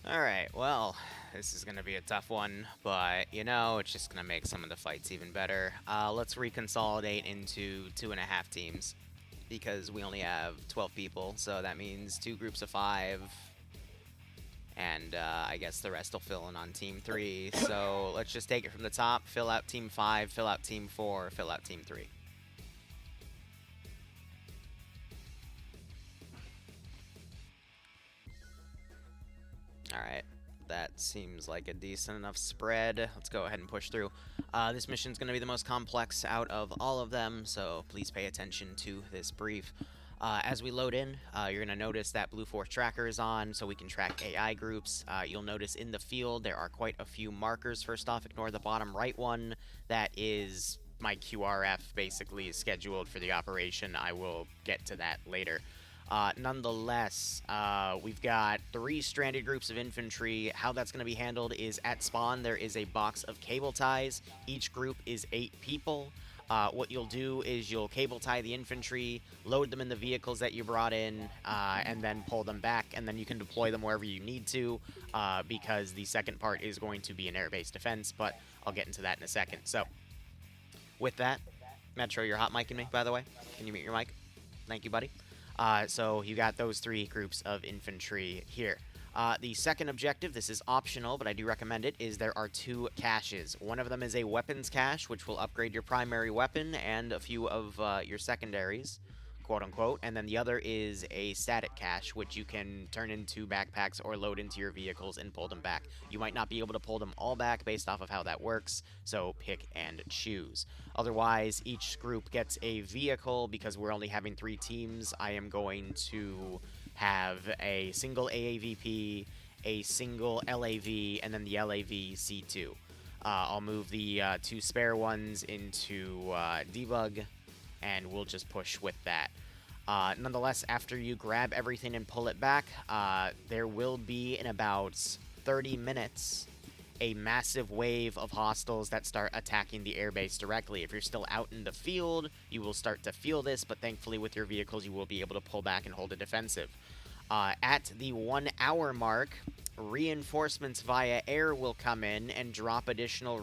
Alright, well, this is going to be a tough one, but, you know, it's just going to make some of the fights even better. Let's reconsolidate into 2.5 teams, because we only have 12 people, so that means 2 groups of 5, and I guess the rest will fill in on Team 3. So let's just take it from the top, fill out Team 5, fill out Team 4, fill out Team 3. Alright, that seems like a decent enough spread. Let's go ahead and push through. This mission's going to be the most complex out of all of them, so please pay attention to this brief. As we load in, you're going to notice that Blue Force tracker is on, so we can track AI groups. You'll notice in the field there are quite a few markers. First off, ignore the bottom right one. That is my QRF, basically scheduled for the operation. I will get to that later. Nonetheless, we've got 3 stranded groups of infantry. How that's going to be handled is at spawn, there is a box of cable ties. Each group is 8 people. What you'll do is you'll cable tie the infantry, load them in the vehicles that you brought in, and then pull them back, and then you can deploy them wherever you need to, because the second part is going to be an air-based defense, but I'll get into that in a second. So, with that, Metro, you're hot micing me, by the way. Can you mute your mic? Thank you, buddy. So you got those 3 groups of infantry here. The second objective, this is optional, but I do recommend it, is there are 2 caches. One of them is a weapons cache, which will upgrade your primary weapon and a few of your secondaries, quote-unquote, and then the other is a static cache, which you can turn into backpacks or load into your vehicles and pull them back. You might not be able to pull them all back based off of how that works, so pick and choose. Otherwise, each group gets a vehicle. Because we're only having 3 teams, I am going to have a single AAVP, a single LAV, and then the LAV C2. I'll move the 2 spare ones into debug, and we'll just push with that. Nonetheless, after you grab everything and pull it back, there will be, in about 30 minutes, a massive wave of hostiles that start attacking the airbase directly. If you're still out in the field, you will start to feel this, but thankfully with your vehicles, you will be able to pull back and hold a defensive. At the 1 hour mark, reinforcements via air will come in and drop additional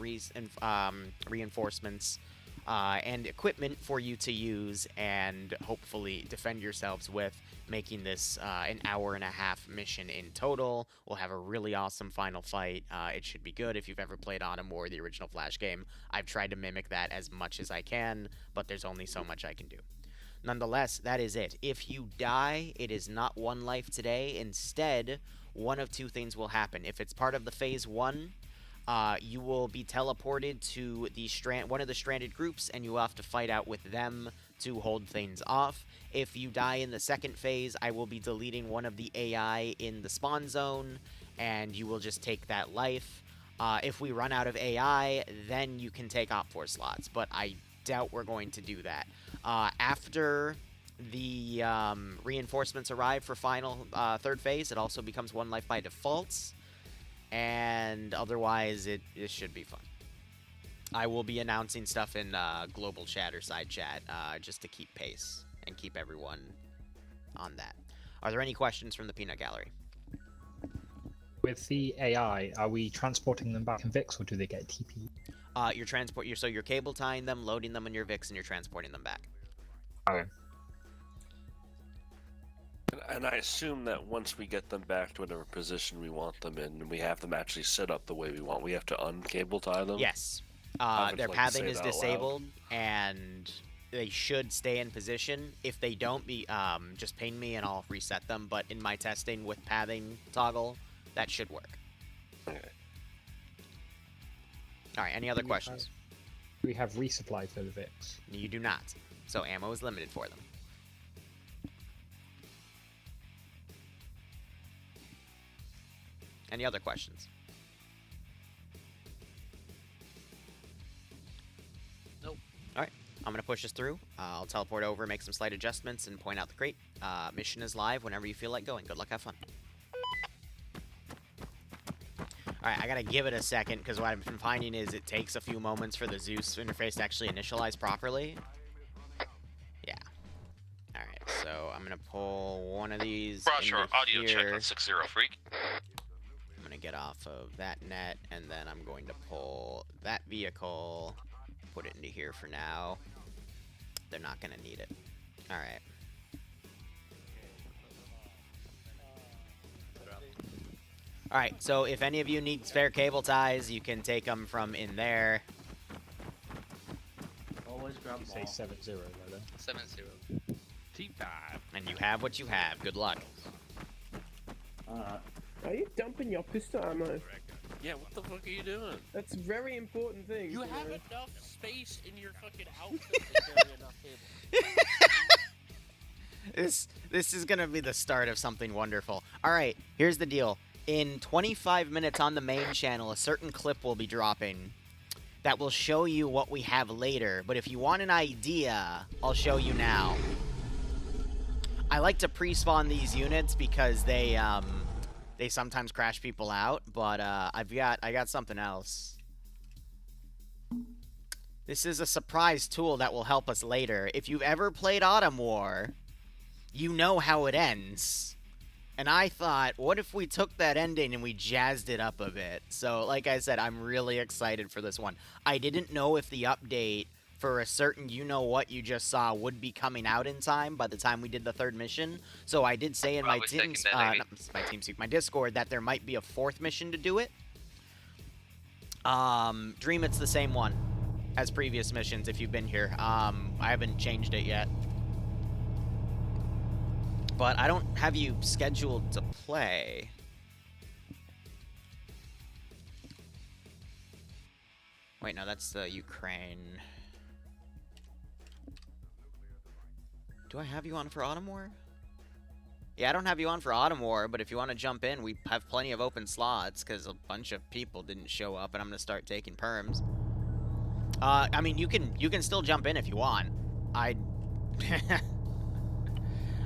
reinforcements and equipment for you to use and hopefully defend yourselves with, making this an hour-and-a-half mission in total. We'll have a really awesome final fight. It should be good. If you've ever played Autumn or the original Flash game, I've tried to mimic that as much as I can, but there's only so much I can do. Nonetheless, that is it. If you die, it is not 1 life today. Instead, one of 2 things will happen. If it's part of the Phase 1, you will be teleported to the one of the stranded groups, and you will have to fight out with them to hold things off. If you die in the second phase, I will be deleting one of the AI in the spawn zone, and you will just take that life. If we run out of AI, then you can take Op 4 slots, but I doubt we're going to do that. After the reinforcements arrive for final 3rd phase, it also becomes 1 life by default. And otherwise, it should be fun. I will be announcing stuff in global chat or side chat just to keep pace and keep everyone on that. Are there any questions from the peanut gallery? With the AI, are we transporting them back in VIX, or do they get TP? You're cable tying them, loading them in your VIX, and you're transporting them back. Okay. And I assume that once we get them back to whatever position we want them in, and we have them actually set up the way we want, we have to uncable tie them? Yes. Their like pathing is disabled, and they should stay in position. If they don't, just ping me and I'll reset them. But in my testing with pathing toggle, that should work. Okay. All right, any other questions? Do we have resupply for the VIX? You do not. So ammo is limited for them. Any other questions? Nope. All right, I'm going to push this through. I'll teleport over, make some slight adjustments, and point out the crate. Mission is live whenever you feel like going. Good luck, have fun. Alright, I gotta give it a second, because what I've been finding is it takes a few moments for the Zeus interface to actually initialize properly. Yeah. Alright, so I'm gonna pull one of these Roger, into audio check here. on 60 Freak. get off of that net, and then I'm going to pull that vehicle, put it into here for now. They're not going to need it. Alright. Alright, so if any of you need spare cable ties, you can take them from in there. Always grab You them say all. 7-0 though, then. 7-0. T5. And you have what you have. Good luck. Alright. Are you dumping your pistol ammo? Yeah, what the fuck are you doing? That's a very important thing. You know. have enough space in your fucking outfit to carry enough cable. This is gonna be the start of something wonderful. Alright, here's the deal. In 25 minutes on the main channel, a certain clip will be dropping that will show you what we have later, but if you want an idea, I'll show you now. I like to pre-spawn these units because they sometimes crash people out, but I got something else. This is a surprise tool that will help us later. If you've ever played Autumn War, you know how it ends. And I thought, what if we took that ending and we jazzed it up a bit? So, like I said, I'm really excited for this one. I didn't know if the update for a certain you-know-what you just saw would be coming out in time by the time we did the third mission. So I did say in my my Discord that there might be a fourth mission to do it. Dream it's the same one as previous missions if you've been here. I haven't changed it yet. But I don't have you scheduled to play. Wait, no, that's the Ukraine. Do I have you on for Autumn War? Yeah, I don't have you on for Autumn War, but if you want to jump in, we have plenty of open slots, because a bunch of people didn't show up, and I'm going to start taking perms. I mean, you can still jump in if you want.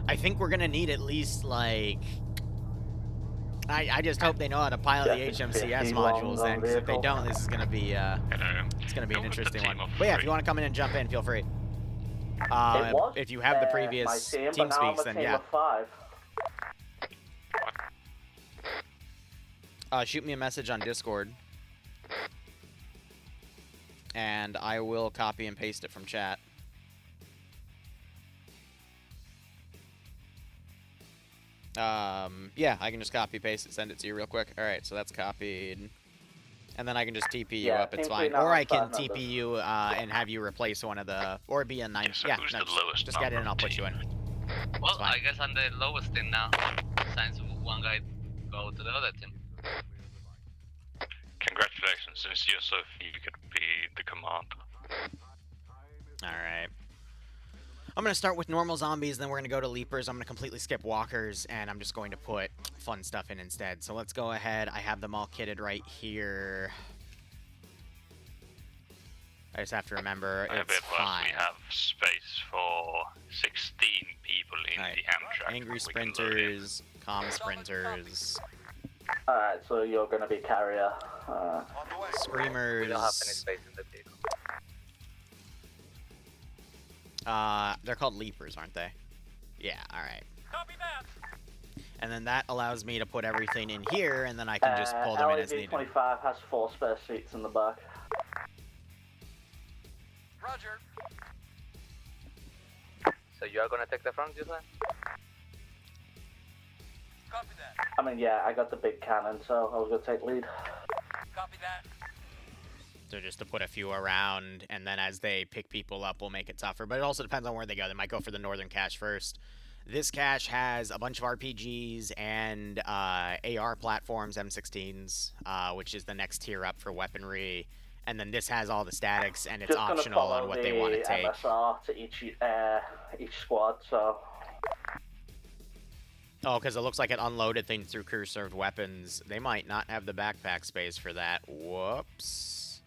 I think we're going to need at least, like... I just hope they know how to pilot the HMCS modules then, because if they don't, this is going to be, it's going to be an interesting one. But yeah, if you want to come in and jump in, feel free. If you have the previous team speaks, then yeah. Shoot me a message on Discord. And I will copy and paste it from chat. Yeah, I can just copy, paste it, send it to you real quick. Alright, so that's copied. And then I can just TP you up, it's fine. Or I can TP you and have you replace one of the... Or be a 9... So yeah, who's no, the lowest just get in and I'll put you in. Well, I guess I'm the lowest in now, since one guy go to the other team. Congratulations, since you're so few, you could be the command. Alright. I'm going to start with normal zombies, then we're going to go to leapers. I'm going to completely skip walkers, and I'm just going to put fun stuff in instead. So let's go ahead. I have them all kitted right here. I just have to remember, it's fine. We have space for 16 people in the Amtrak. Angry sprinters, calm sprinters. Alright, so you're gonna be carrier. Screamers. We don't have any space in the vehicle. They're called leapers, aren't they? Yeah, alright. Copy that. And then that allows me to put everything in here, and then I can just pull them in as needed. 25 has 4 spare seats in the back. Roger. So you are gonna take the front, you said? Copy that. I mean, yeah, I got the big cannon, so I was gonna take lead. Copy that. So just to put a few around, and then as they pick people up, we'll make it tougher. But it also depends on where they go. They might go for the northern cache first. This cache has a bunch of RPGs and AR platforms, M16s, which is the next tier up for weaponry. And then this has all the statics, and it's optional on what they want to take. MSR to each squad, so... Oh, because it looks like it unloaded things through crew-served weapons. They might not have the backpack space for that. Whoops.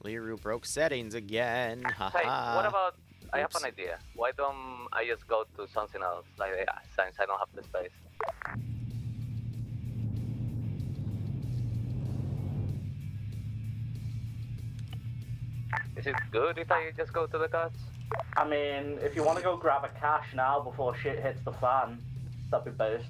Liru broke settings again. Hey, what about... I have an idea. Why don't I just go to something else, like since I don't have the space? Is it good if I just go to the cards? I mean, if you want to go grab a cache now before shit hits the fan, that'd be best.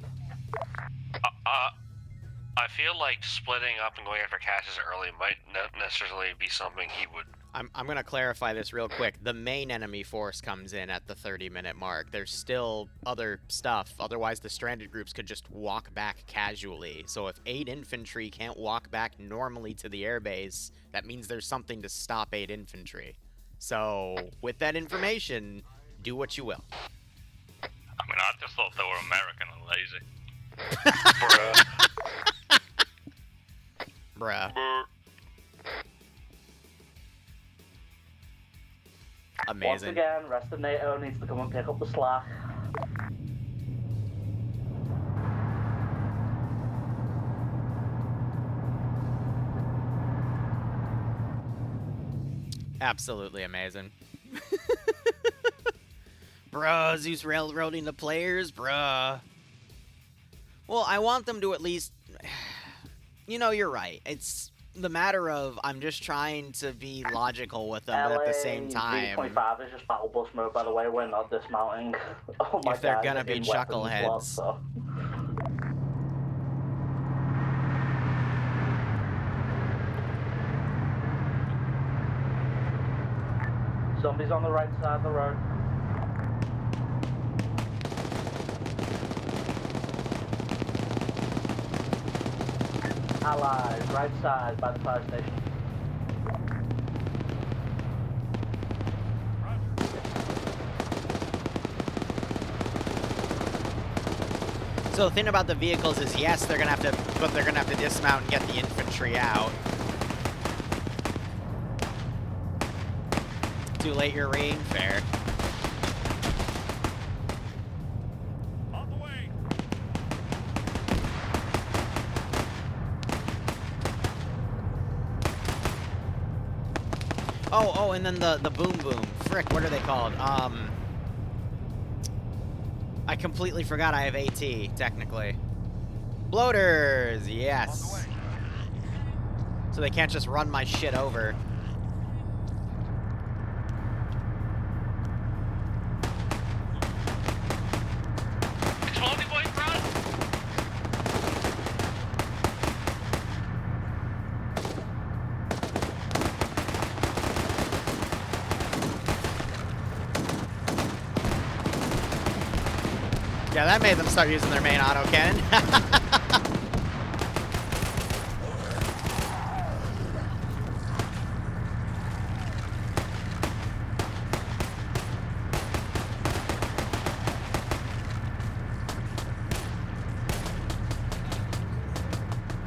I feel like splitting up and going after caches early might not necessarily be something he would. I'm gonna clarify this real quick. The main enemy force comes in at the 30-minute mark. There's still other stuff. Otherwise, the stranded groups could just walk back casually. So if 8 infantry can't walk back normally to the airbase, that means there's something to stop 8 infantry. So with that information, do what you will. I mean, I just thought they were American and lazy. Bruh. Once Amazing. again, rest of NATO needs to come and pick up the slack. Absolutely amazing. Bruh, Zeus railroading the players, bruh. Well, I want them to at least... You know, you're right. It's the matter of I'm just trying to be logical with them, but at the same time... V25 is just battle bus mode, by the way. We're not dismounting. Oh my If they're God, gonna be in weapons chuckleheads. slots, so. Zombies on the right side of the road. Allies, right side by the fire station. So the thing about the vehicles is, yes, they're gonna have to dismount and get the infantry out. Too late, you're reading? Fair. On the way. Oh, and then the boom boom. Frick, what are they called? I completely forgot I have AT, technically. Bloaters, yes. So they can't just run my shit over. Exploding boy, run! Yeah, that made them start using their main autocannon.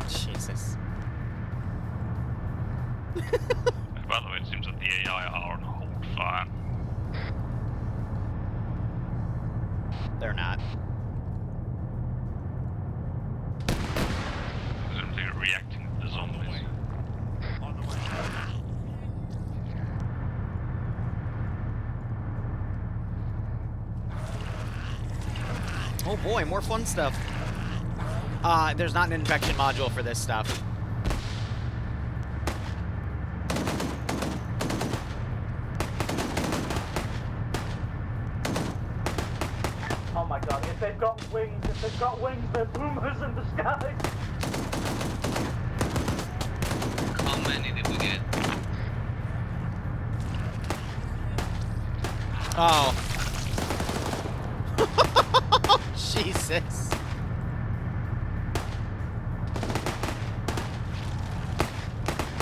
Jesus. By the way, it seems that the AI are on hold fire. They're not. Presumably reacting to the zombies. Oh boy, more fun stuff. There's not an infection module for this stuff. Oh my God, if they've got wings, they're boomers in the sky. How many did we get? Oh. Jesus.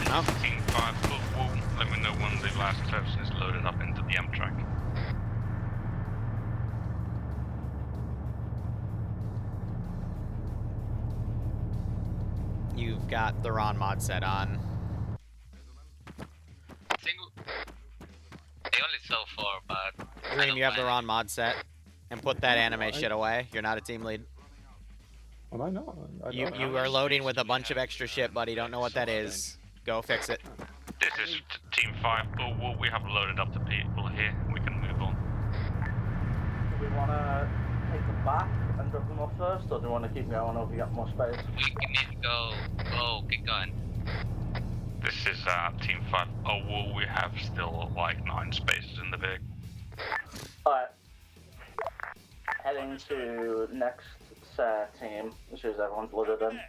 Oh. Team 5 football, let me know when the last person is loaded up into the Amtrak. You've got the Ron mod set on. I think they only so far, but Dream, you have the Ron mod set. And put that anime shit away. You're not a team lead. Well, I know. You are loading with a bunch of extra shit, buddy. Don't know what that is. Go fix it. This is Team 5 football, we have loaded up the people here, we can move on. Do we want to take them back and drop them off first, or do we want to keep going over, you got more space? we need to go. Go, get going. This is Team 5 football, we have still like 9 spaces in the big. Alright. Heading to next team, as soon as everyone's loaded in.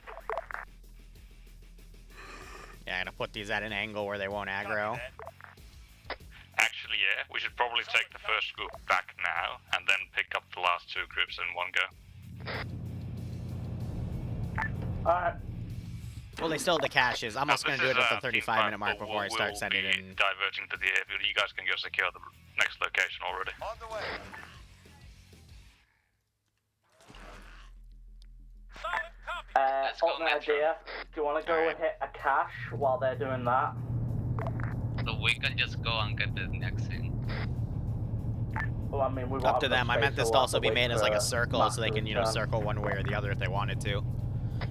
Yeah, I'm gonna put these at an angle where they won't aggro. Actually, yeah, we should probably take the first group back now, and then pick up the last two groups in one go. Alright. Well, they still have the caches. I'm also This gonna do it is, at the Team 35-minute mark but before I start sending we'll be in. diverging to the airfield. You guys can go secure the next location already. On the way. Alternate idea. Do you want to go and hit a cache while they're doing that? So we can just go and get the next thing. Well, I mean, we Up to them. I meant this to also be made as like a circle, so they can, you know, circle. circle one way or the other if they wanted to.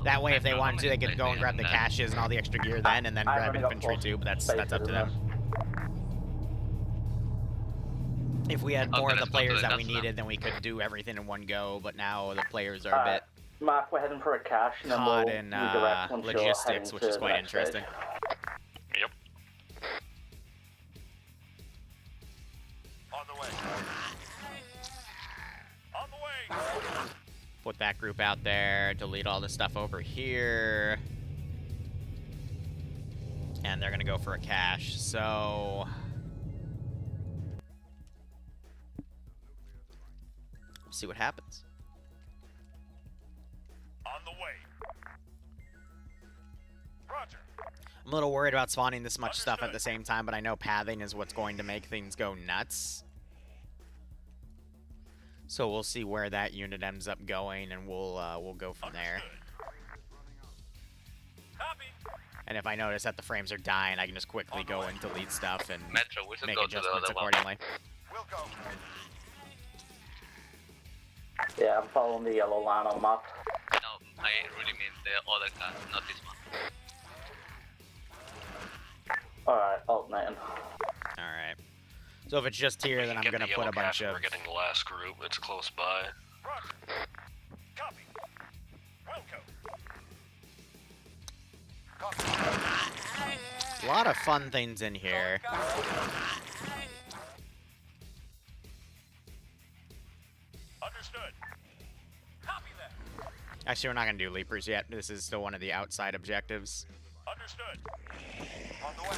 That way, if they wanted to, they could go and grab the caches and all the extra gear then, and then I've grab only got infantry 4 too. But that's spaces up to in them. If we had more of the let's go to players the that we next one. needed, then we could do everything in one go. But now the players are a bit Mark, we're heading for a cache, and then caught we'll in redirect once you're logistics, heading which to is the quite next stage. interesting. Yep. On the way. On the way. Put that group out there, delete all the stuff over here. And they're gonna go for a cache, so... we'll see what happens. On the way. Roger. I'm a little worried about spawning this much stuff at the same time, but I know pathing is what's going to make things go nuts. So we'll see where that unit ends up going, and we'll go from there. Copy. And if I notice that the frames are dying, I can just quickly go and delete stuff and Metro, we should make go to the adjustments other one. accordingly. We'll go. Yeah, I'm following the yellow line on the map. No, I really mean the other car, not this one. Alright, alternating. Alright. So if it's just here, then I'm Get gonna the put a yellow bunch cache and of... We're getting the last group. It's close by. Roger. Copy. We'll go. Copy. a lot of fun things in here. Understood. Copy that. Actually, we're not gonna do leapers yet. This is still one of the outside objectives. Understood. On the way.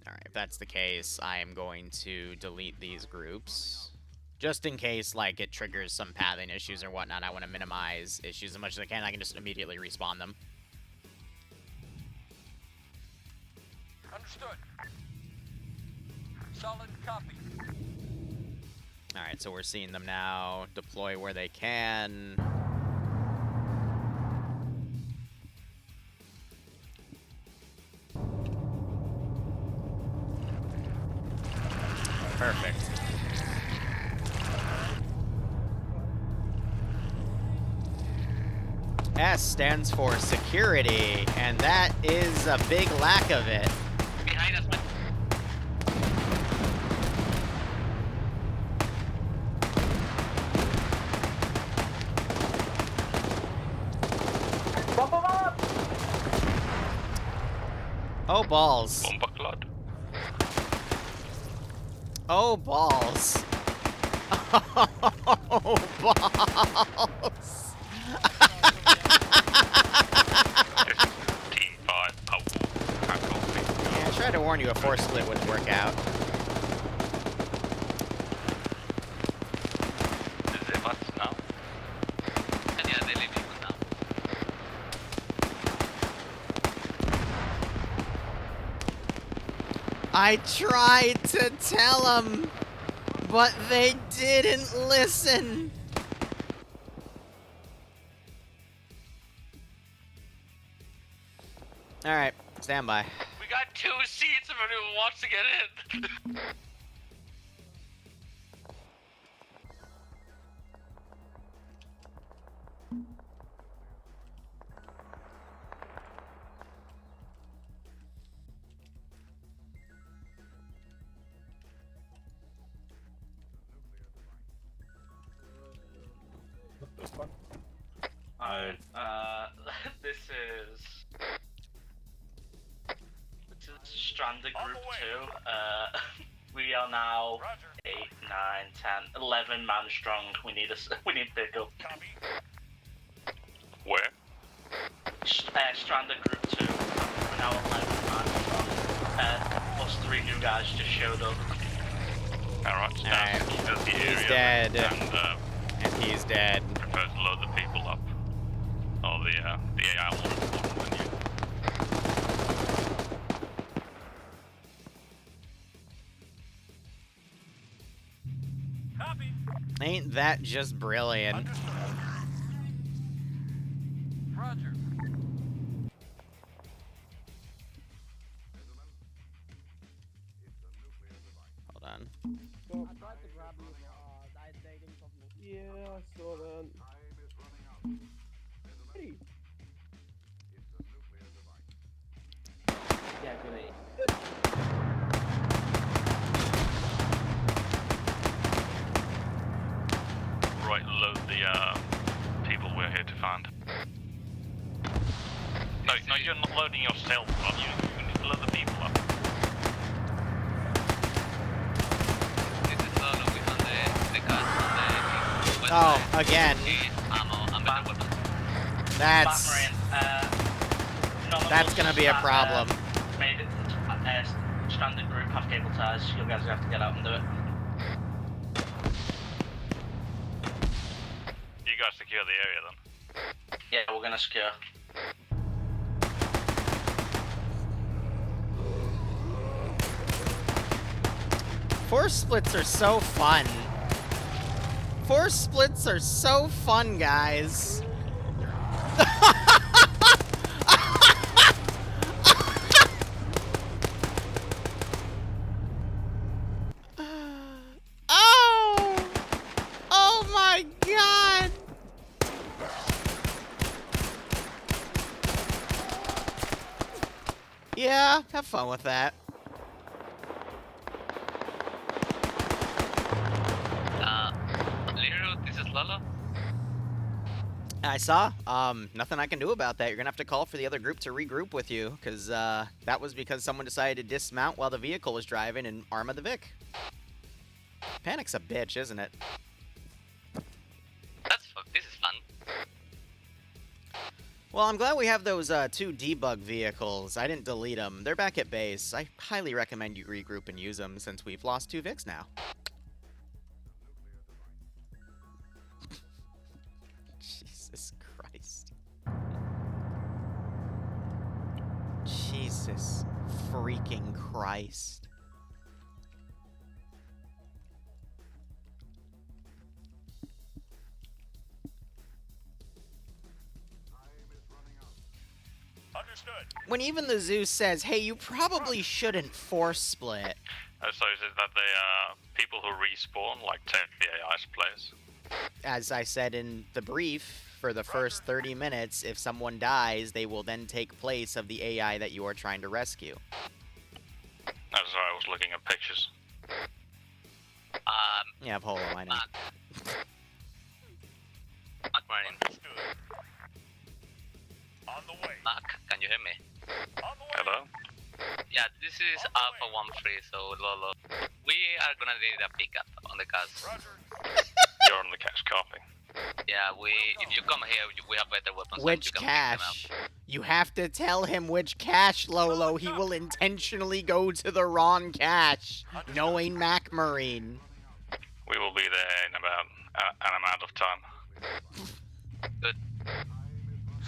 Alright, if that's the case, I am going to delete these groups. Just in case, like, it triggers some pathing issues or whatnot, I want to minimize issues as much as I can. I can just immediately respawn them. Understood. Solid copy. Alright, so we're seeing them now deploy where they can. Perfect. S stands for security, and that is a big lack of it. Behind us, man. Bump 'em up! Oh, balls. Bombaclad. Oh, balls. Oh, balls. Team 5. Oh, can't copy. Yeah, I tried to warn you a force split wouldn't work out. Is it us now? And yeah, they leave people now. I tried to tell them, but they didn't listen. All right, stand by. We got 2 seats if anyone wants to get in. This is Stranded On the Group way. 2. We are now Roger. a 10, 11 man strong. We need we need pickup. Where? Stranded group 2. We're now 11 man strong. Plus 3 new guys just showed up. Alright, so now secure the area. He's dead. And he's dead. Prepare to load the people up. Or the AI more important than you. Copy. Ain't that just brilliant? Understood. Roger. Hold on. Yeah, I saw that. Hey. Yeah, great. Right, load the people we're here to find. No, you're not loading yourself up. You need to load the people up. This is Lolo. We found the guys on the west Oh, side. again. Ammo and better weapons. That's gonna be a problem. Made it. Stranded group have cable ties. You guys have to get out and do it. You guys secure the area then. Yeah, we're gonna secure. Force splits are so fun. Force splits are so fun, guys. Oh! Oh my god! Yeah, have fun with that. Liru, this is Lolo. I saw. Nothing I can do about that. You're gonna have to call for the other group to regroup with you, because that was because someone decided to dismount while the vehicle was driving and armor the Vic. Panic's a bitch, isn't it? This is fun. Well, I'm glad we have those 2 debug vehicles. I didn't delete them. They're back at base. I highly recommend you regroup and use them since we've lost 2 Vics now. Jesus Christ. Jesus freaking Christ. Understood. When even the Zeus says, hey, you probably shouldn't force split. So is it that they people who respawn, like take the AI's place? As I said in the brief, for the first 30 minutes, if someone dies, they will then take place of the AI that you are trying to rescue. That's why I was looking at pictures. Yeah, Polo, I know. Mark Marine. Understood. On the way. Mark, can you hear me? On the way. Hello? Yeah, this is Alpha 1-3, so Lolo. We are gonna need a pickup on the cars. Roger. You're on the cash copy. Yeah, if you come here, we have better weapons. Which you can pick them cache? up. You have to tell him which cache, Lolo. He will intentionally go to the wrong cache, knowing Mac Marine. We will be there in about an amount of time. Good.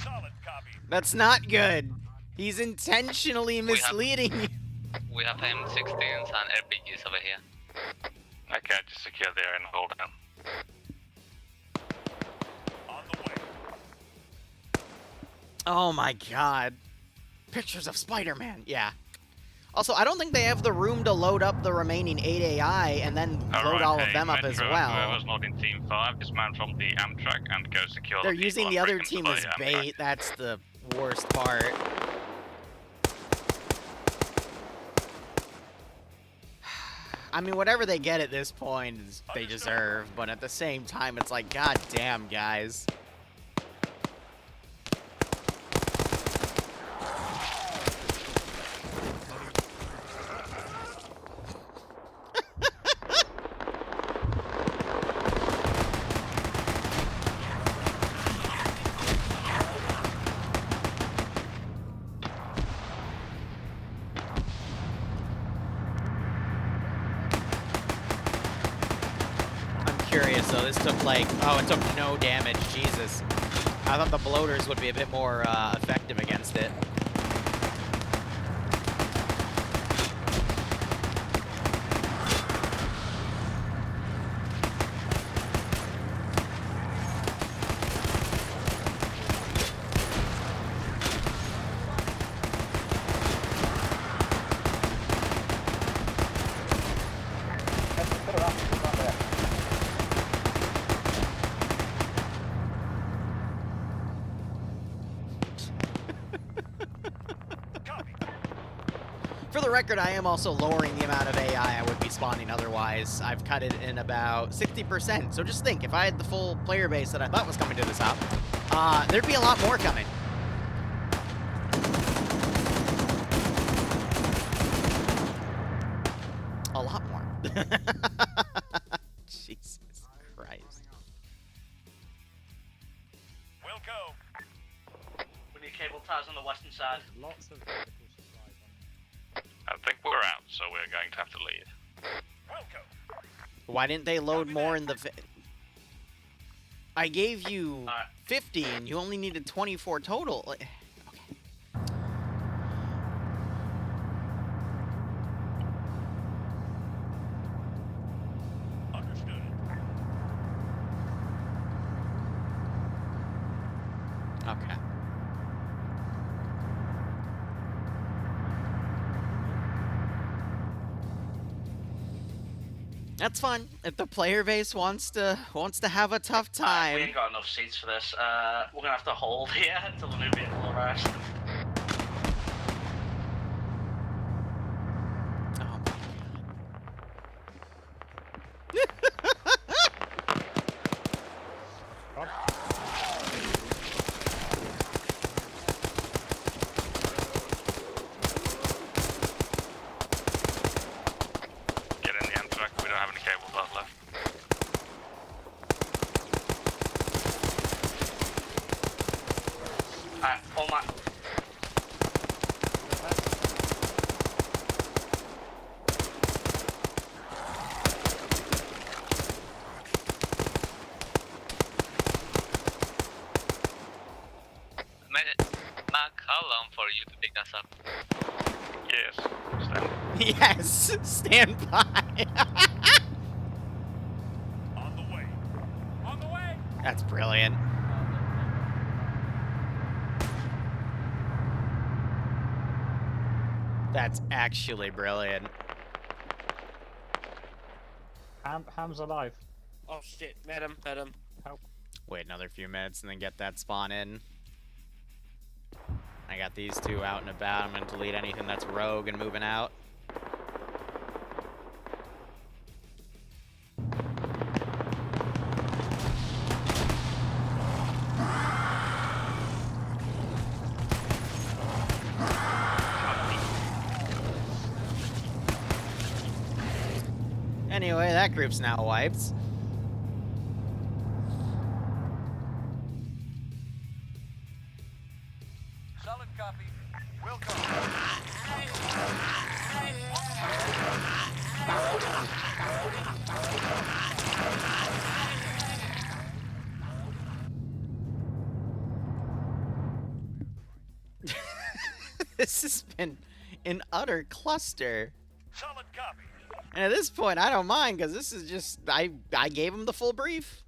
Solid copy. That's not good. He's intentionally misleading you. We have M16s and RPGs over here. Okay, just secure the area and hold down. On the way. Oh my god. Pictures of Spider-Man. Yeah. Also, I don't think they have the room to load up the remaining 8 AI and then load all of them up as well. Whoever's not in Team 5, dismount from the Amtrak and go secure They're the people using and the other bring them team to as the Amtrak. bait. That's the worst part. I mean, whatever they get at this point, is they deserve. But at the same time, it's like, god damn, guys. curious though. This took like, oh, it took no damage. Jesus. I thought the bloaters would be a bit more effective against it. For the record, I am also lowering the amount of AI I would be spawning otherwise. I've cut it in about 60%. So just think, if I had the full player base that I thought was coming to this hub, there'd be a lot more coming. A lot more. Jesus Christ. We'll go. We need cable ties on the western side. Lots of medical supplies on. I think we're out, so we're going to have to leave. We'll go. Why didn't they load more in the... I gave you 50 and you only needed 24 total. Okay. Understood. Okay. That's fun. If the player base wants to have a tough We time. ain't got enough seats for this. We're gonna have to hold here until the new vehicle arrives. Oh my god. Get in the end track, we don't have any cable cloth left. Alright, hold my... Mac, how long for you to pick us up? Yes. Stand. Yes, stand by. On the way. On the way. That's brilliant. That's actually brilliant. Ham's alive. Oh shit, met him. Wait another few minutes and then get that spawn in. I got these two out and about. I'm going to delete anything that's rogue and moving out. Anyway, that group's now wiped. Solid copy. We'll go. This has been an utter cluster. Solid copy. And at this point, I don't mind, because this is just... I gave him the full brief.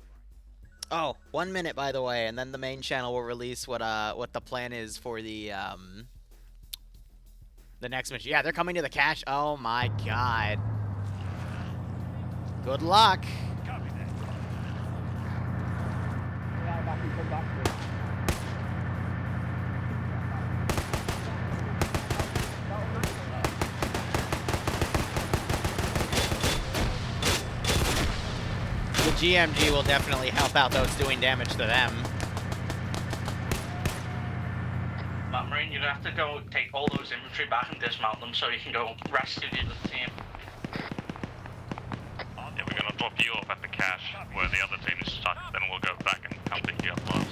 Oh, 1 minute, by the way, and then the main channel will release what the plan is for the next mission. Yeah, they're coming to the cache. Oh, my God. Good luck. Copy that. Yeah, I can come back to it. The GMG will definitely help out, though it's doing damage to them. Matt Marine, you're gonna have to go take all those infantry back and dismount them so you can go rescue the other team. Yeah, we're going to drop you off at the cache where the other team is stuck, then we'll go back and come pick you up last.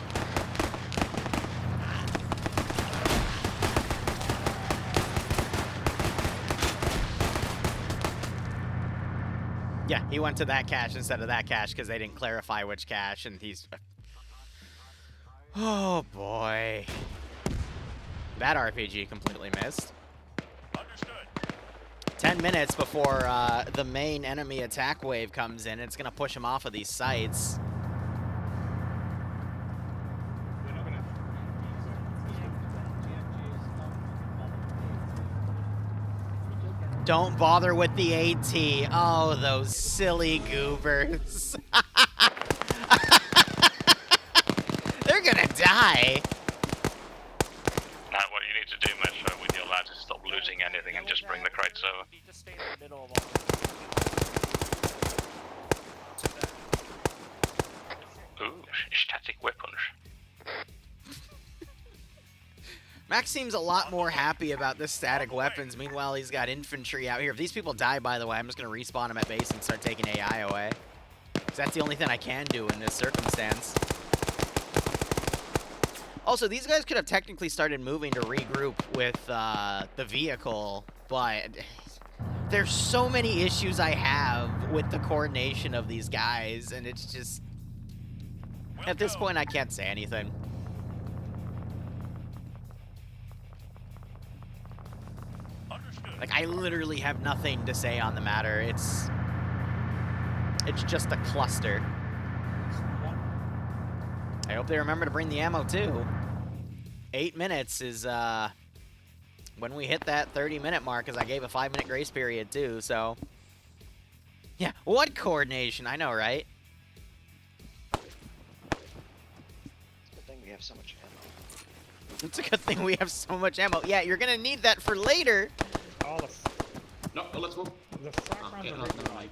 Yeah, he went to that cache instead of that cache because they didn't clarify which cache, and he's... Oh, boy. That RPG completely missed. Understood. 10 minutes before the main enemy attack wave comes in. It's going to push him off of these sites. Don't bother with the AT. Oh, those silly goobers. They're gonna die. Now, what you need to do, Metro, with your lads is stop looting anything and just bring the crates over. Need to stay in the middle of all. Ooh, static weapons. Max seems a lot more happy about the static weapons. Meanwhile, he's got infantry out here. If these people die, by the way, I'm just going to respawn them at base and start taking AI away. Because that's the only thing I can do in this circumstance. Also, these guys could have technically started moving to regroup with the vehicle, but there's so many issues I have with the coordination of these guys, and it's just... At this point, I can't say anything. Like, I literally have nothing to say on the matter. It's just a cluster. I hope they remember to bring the ammo, too. 8 minutes is, when we hit that 30-minute mark, because I gave a 5-minute grace period, too, so... Yeah, what coordination? I know, right? It's a good thing we have so much ammo. It's a good thing we have so much ammo. Yeah, you're gonna need that for later. Oh, No, let's move. the frag rounds are really light.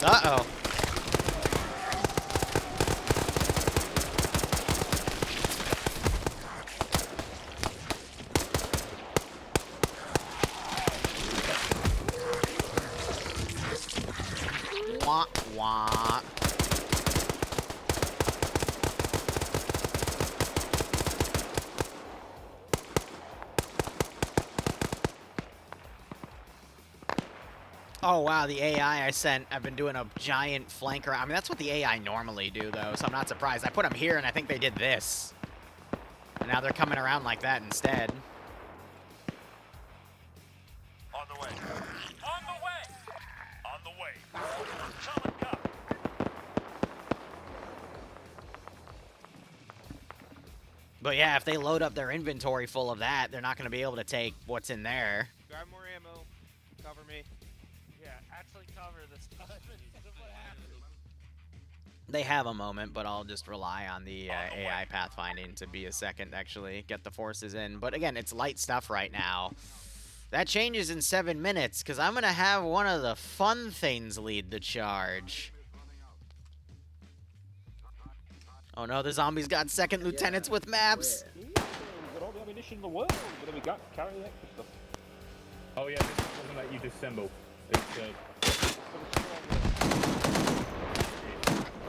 Uh-oh. Wah, wah. Oh, wow, the AI I sent, I've been doing a giant flanker. I mean, that's what the AI normally do, though, so I'm not surprised. I put them here, and I think they did this. And now they're coming around like that instead. On the way. On the way. On the way. Solid copy. But yeah, if they load up their inventory full of that, they're not going to be able to take what's in there. Grab more ammo. Cover me. Yeah, actually cover this time. They have a moment, but I'll just rely on the AI pathfinding to be a second, actually, get the forces in. But again, it's light stuff right now. That changes in 7 minutes, because I'm going to have one of the fun things lead the charge. Oh no, the zombies got second lieutenants with maps. Got all the ammunition in the world. What have we got? Carry the extra stuff. Oh yeah, this doesn't let you disassemble. It's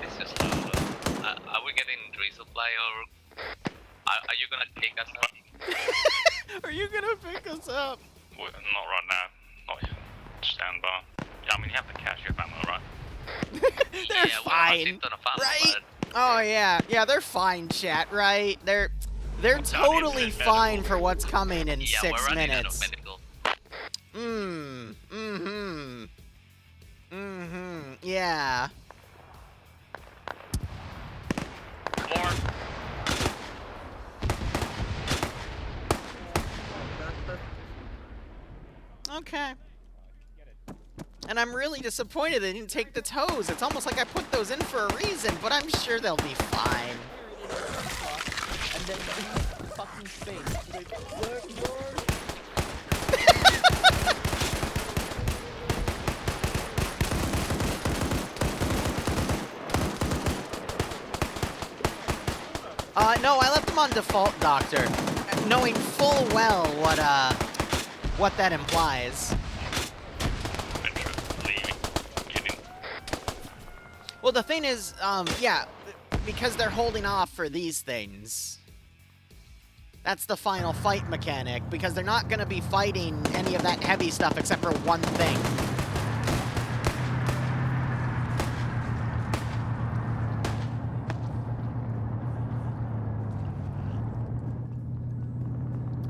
This is loud. Are we getting resupply or are you gonna kick us up? Are you going to pick us up? Well, not right now. Not yet. Stand by. Yeah, I mean, you have the cash, you have ammo, right? They're Yeah, fine, right? Oh yeah, yeah, they're fine, chat, right? They're totally fine for what's coming in 6 minutes. Yeah. More. Okay. And I'm really disappointed they didn't take the toes. It's almost like I put those in for a reason, but I'm sure they'll be fine. And then fucking space. Like, No, I left them on default, Doctor, knowing full well what that implies. Well, the thing is, yeah, because they're holding off for these things. That's the final fight mechanic, because they're not going to be fighting any of that heavy stuff except for one thing.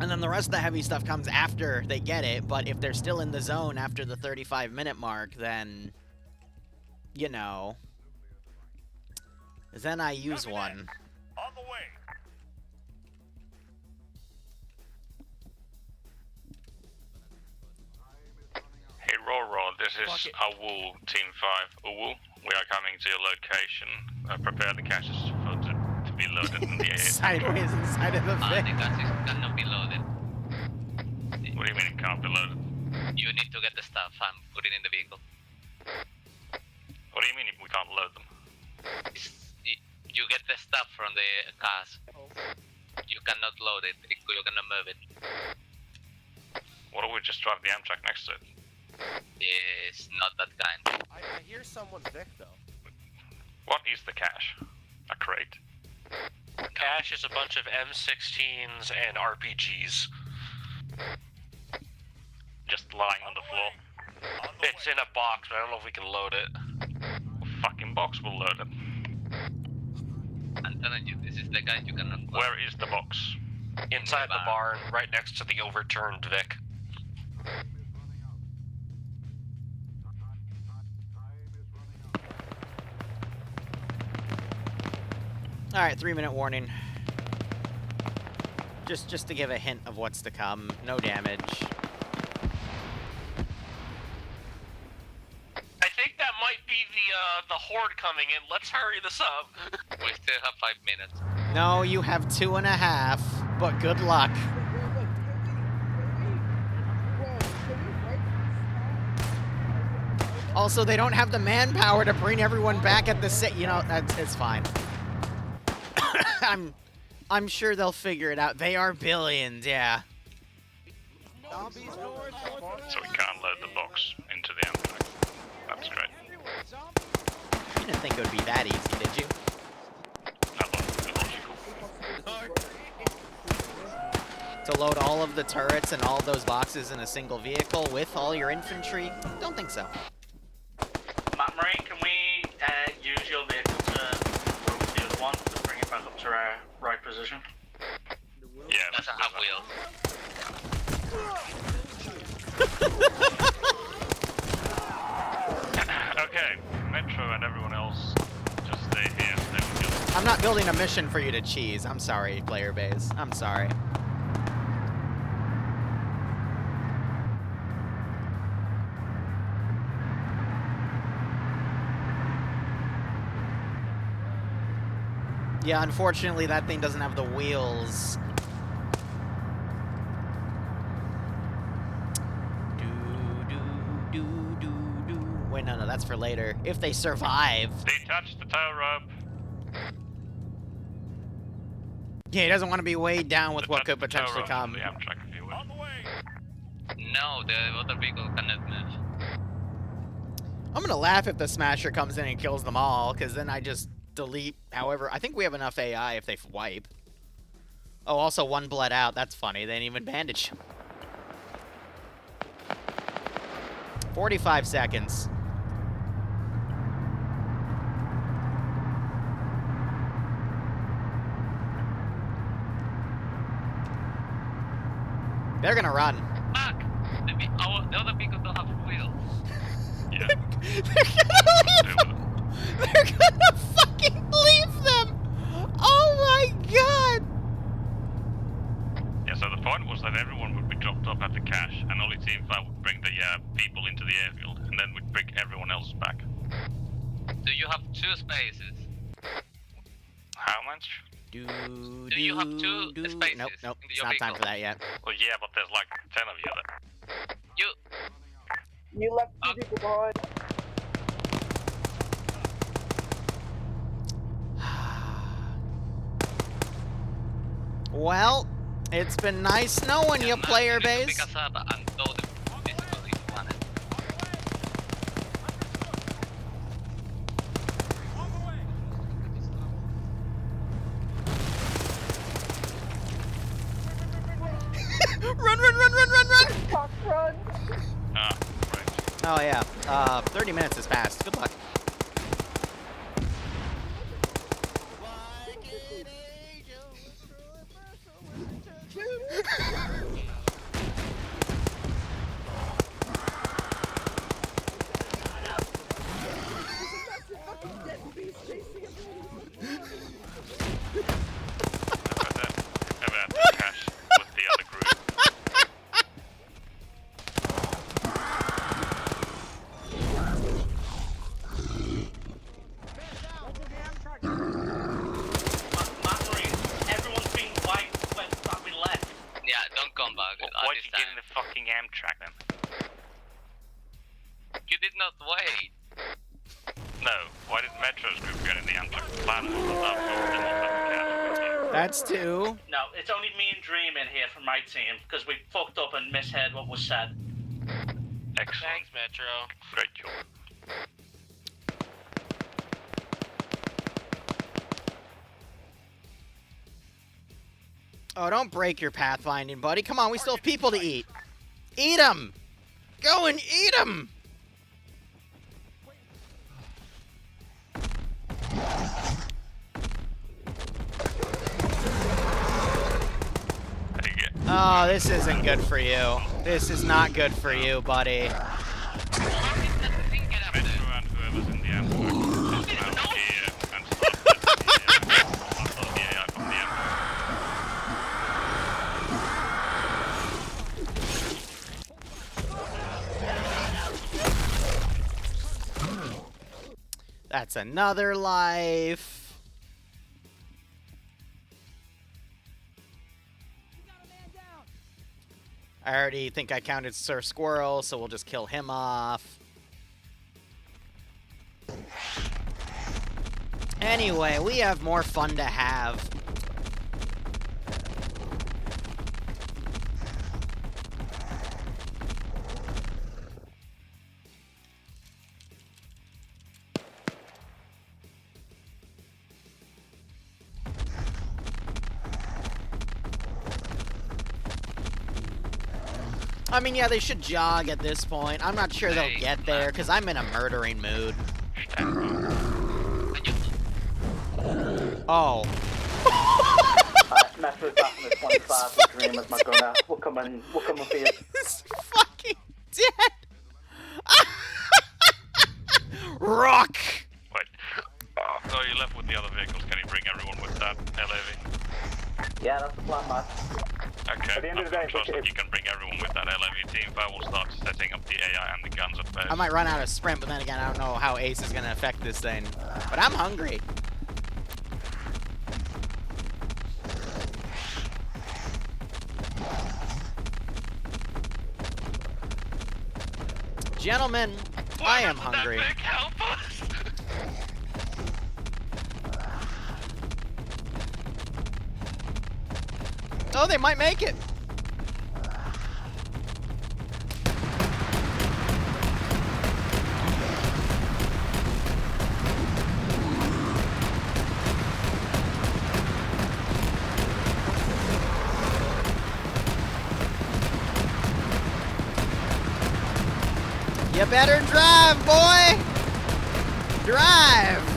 And then the rest of the heavy stuff comes after they get it, but if they're still in the zone after the 35-minute mark, then, you know, then I use one. On the way. Hey, Roll, this is Awu, Team 5. Awu, we are coming to your location. Prepare the caches to be loaded in the Sideways inside of the The thing. caches cannot be loaded. What do you mean it can't be loaded? You need to get the stuff and put it in the vehicle. What do you mean we can't load them? You get the stuff from the cars. You cannot load it. You cannot move it. What if we just drive the Amtrak next to it? It's not that kind. I hear someone's Vic though. What is the cache? A crate? Cache is a bunch of M16s and RPGs. Just lying on the floor? It's in a box, but I don't know if we can load it. A fucking box will load it. I'm telling you, this is the kind you cannot load. Where is the box? Inside the barn, right next to the overturned Vic. Alright, 3-minute warning. Just to give a hint of what's to come. No damage. I think that might be the horde coming in. Let's hurry this up. We still have 5 minutes. No, you have 2.5, but good luck. Also, they don't have the manpower to bring everyone back at the you know, it's fine. I'm sure they'll figure it out. They are billions, yeah. So we can't load the box into the Amtrak. That's great. You didn't think it would be that easy, did you? To load all of the turrets and all of those boxes in a single vehicle with all your infantry? Don't think so. Matt Marine, can we use your vehicle to move the other one to bring it back up to our right position? Yeah, Doesn't have wheels. Okay, Metro and everyone else, just stay here. I'm not building a mission for you to cheese. I'm sorry, player base. I'm sorry. Yeah, unfortunately, that thing doesn't have the wheels. Wait, no, that's for later. If they survive. Detach the tow rope. Yeah, he doesn't want to be weighed down with what could potentially come. The Amtrak, if you will. On the way. No, the other vehicle cannot move. I'm gonna laugh if the Smasher comes in and kills them all, because then I just delete. However, I think we have enough AI if they wipe. Oh, also one bled out. That's funny. They didn't even bandage. 45 seconds. They're gonna run. Fuck! The other vehicle don't have wheels. Yeah. They're gonna leave them. They're gonna fucking leave them. Oh my god. Yeah, so the point was that everyone would be dropped off at the cache, and only Team 5 would bring the people into the airfield, and then we'd bring everyone else back. Do you have 2 spaces? How much? Do you have 2 spaces? Nope, in it's your not time vehicle? for that yet. Well, yeah, but there's like 10 of you there. You left 2 people behind. Well, it's been nice knowing you, player base. Pick us up and go the vehicle if you want it. Run, run, run, run, run, run! Fuck, run! Ah, right. Oh, yeah. 30 minutes has passed. Good luck. About the cash with the other group. Marine, everyone's been wiped when we left. Yeah, don't come back. Why'd you get in the fucking Amtrak then? You did not wait. No, why did Metro's group get in the Amtrak? Plan was That's two. No, it's only me and Dream in here from my team, because we fucked up and misheard what was said. Excellent. Thanks, Metro. Great job. Oh, don't break your pathfinding, buddy. Come on, we still have people to eat. Eat them! Go and eat them! Oh, this isn't good for you. This is not good for you, buddy. Metro and whoever's in the Amtrak is now here and stop the AI from the Amtrak. That's another life. I already think I counted Sir Squirrel, so we'll just kill him off. Anyway, we have more fun to have. I mean, yeah, they should jog at this point. I'm not sure they'll get there, because I'm in a murdering mood. Oh. Metro's back in the 25 with Dream as my gunner. We'll come for you. He's fucking dead! Rock! Wait. So you left with the other vehicles. Can you bring everyone with that LAV? Yeah, that's the plan, man. Okay. At the end of the day, trust that you can bring everyone with that LAV team, but I will start setting up the AI and the guns at base. I might run out of sprint, but then again, I don't know how Ace is going to affect this thing. But I'm hungry. Gentlemen, I am hungry. Help us! Oh, they might make it. You better drive, boy! Drive!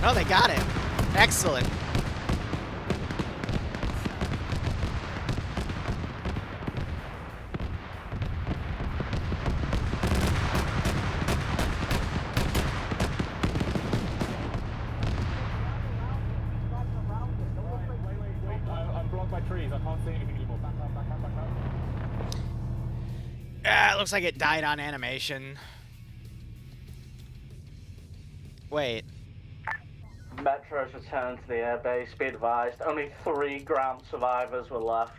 Oh, they got it. Excellent. I'm blocked by trees. I can't see anything anymore. Back up, back up, back up. Ah, it looks like it died on animation. Wait. Metro's returned to the airbase. Be advised, only 3 ground survivors were left.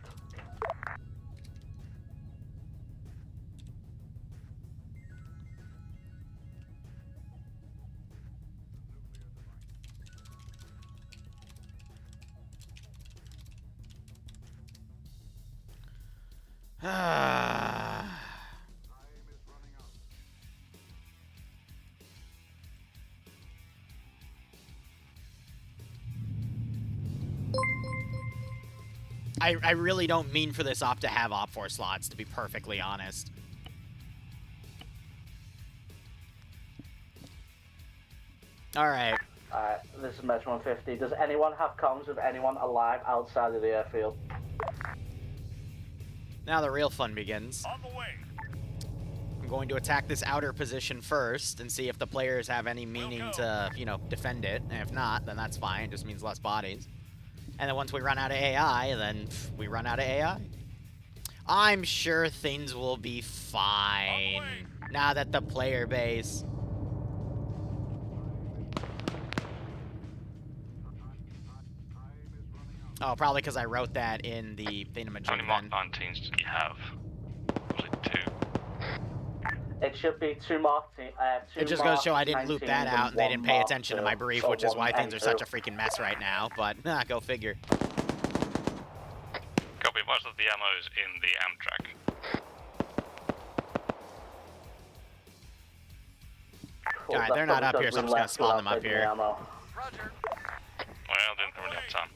I really don't mean for this op to have op 4 slots, to be perfectly honest. Alright. Alright, this is Metro 150. Does anyone have comms with anyone alive outside of the airfield? Now the real fun begins. On the way. I'm going to attack this outer position first and see if the players have any meaning to, you know, defend it. And if not, then that's fine. It just means less bodies. And then once we run out of AI, then we run out of AI. I'm sure things will be fine now that the player base... Oh, probably because I wrote that in the thingamajig. How many Mark 19s do you have? Was it 2? It should be 2 Mark. It just goes to show I didn't loop that out, and they didn't pay attention to my brief, which is why things are such a freaking mess right now. But go figure. Copy. Most of the ammo is in the Amtrak. Cool, Alright, they're not up here, so I'm just gonna spawn them up here. Well, didn't really have time.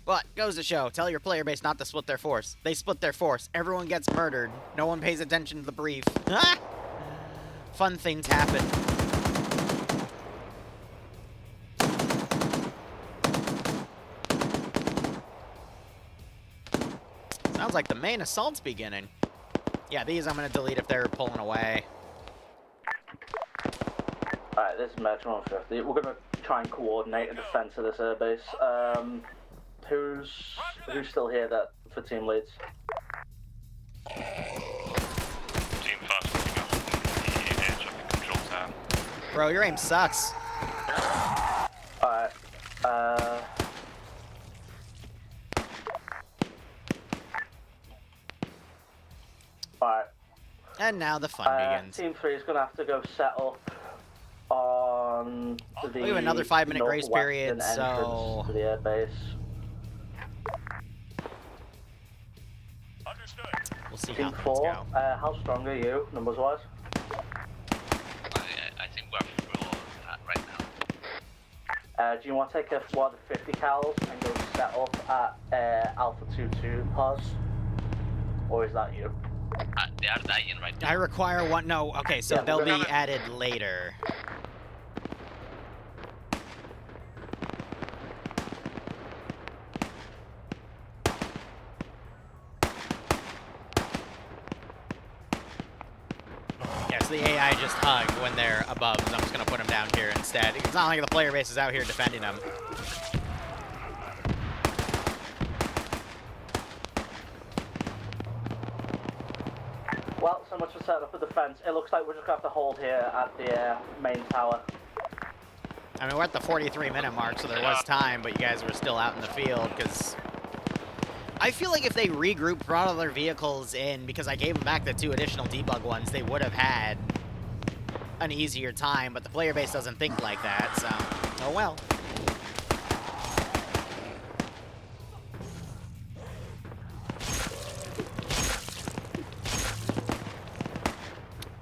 But, goes to show, tell your player base not to split their force. They split their force. Everyone gets murdered. No one pays attention to the brief. Ah! Fun things happen. Sounds like the main assault's beginning. Yeah, these I'm gonna delete if they're pulling away. Alright, this is Metro 150. We're gonna try and coordinate a defense of this airbase. Who's still here for team leads? Team 5 picking up the air traffic control tower. Bro, your aim sucks. Alright, Alright. And now the fun begins. Team 3 is gonna have to go set up on the We have another 5-minute grace period, so... to the airbase. We'll see Team how things 4, go. how strong are you, numbers-wise? I think we're full right now. Do you want to take a 50 cals and go set up at Alpha 22 pause? Or is that you? They are dying right now. I require one... No, okay, so Yeah, they'll be we're gonna- added later. Yeah, so the AI just hug when they're above, so I'm just going to put them down here instead. It's not like the player base is out here defending them. Well, so much for setting up a defense. It looks like we're just going to have to hold here at the main tower. I mean, we're at the 43-minute mark, so there was time, but you guys were still out in the field, because... I feel like if they regrouped, brought all their vehicles in, because I gave them back the 2 additional debug ones, they would have had an easier time, but the player base doesn't think like that, so... Oh well.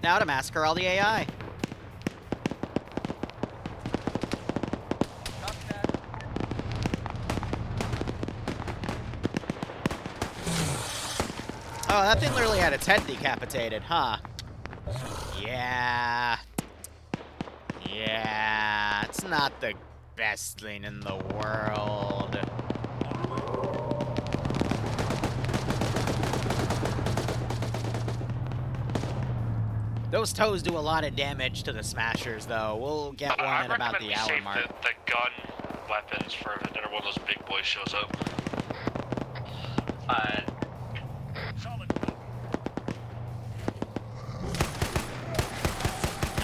Now to massacre all the AI. Oh, that thing literally had its head decapitated, huh? Yeah. Yeah, it's not the best thing in the world. Those toes do a lot of damage to the smashers, though. We'll get one at about the hour mark. The gun weapons for whenever one of those big boys shows up. I'm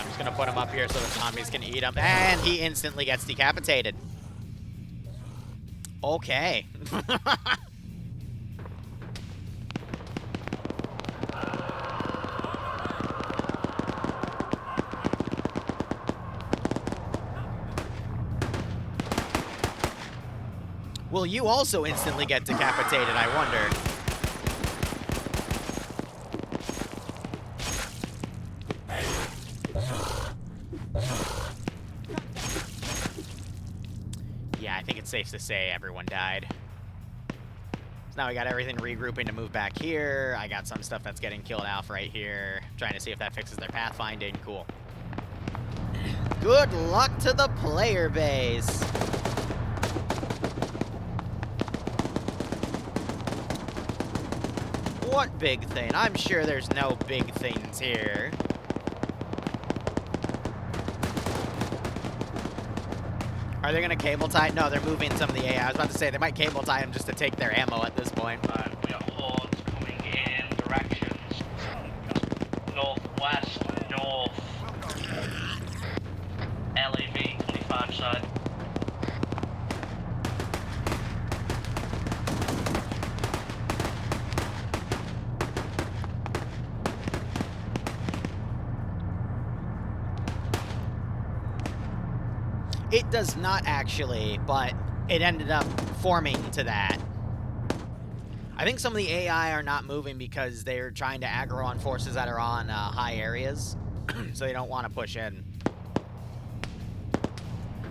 just gonna put him up here so the zombies can eat him, and he instantly gets decapitated. Okay. Will you also instantly get decapitated, I wonder? Yeah, I think it's safe to say everyone died. So now we got everything regrouping to move back here. I got some stuff that's getting killed off right here. Trying to see if that fixes their pathfinding. Cool. Good luck to the player base. What big thing? I'm sure there's no big things here. Are they gonna cable tie? No, they're moving some of the AI. I was about to say they might cable tie them just to take their ammo at this point. We got hordes coming in directions northwest, north, LAV 25 side. It does not actually, but it ended up forming to that. I think some of the AI are not moving because they're trying to aggro on forces that are on high areas, so they don't want to push in.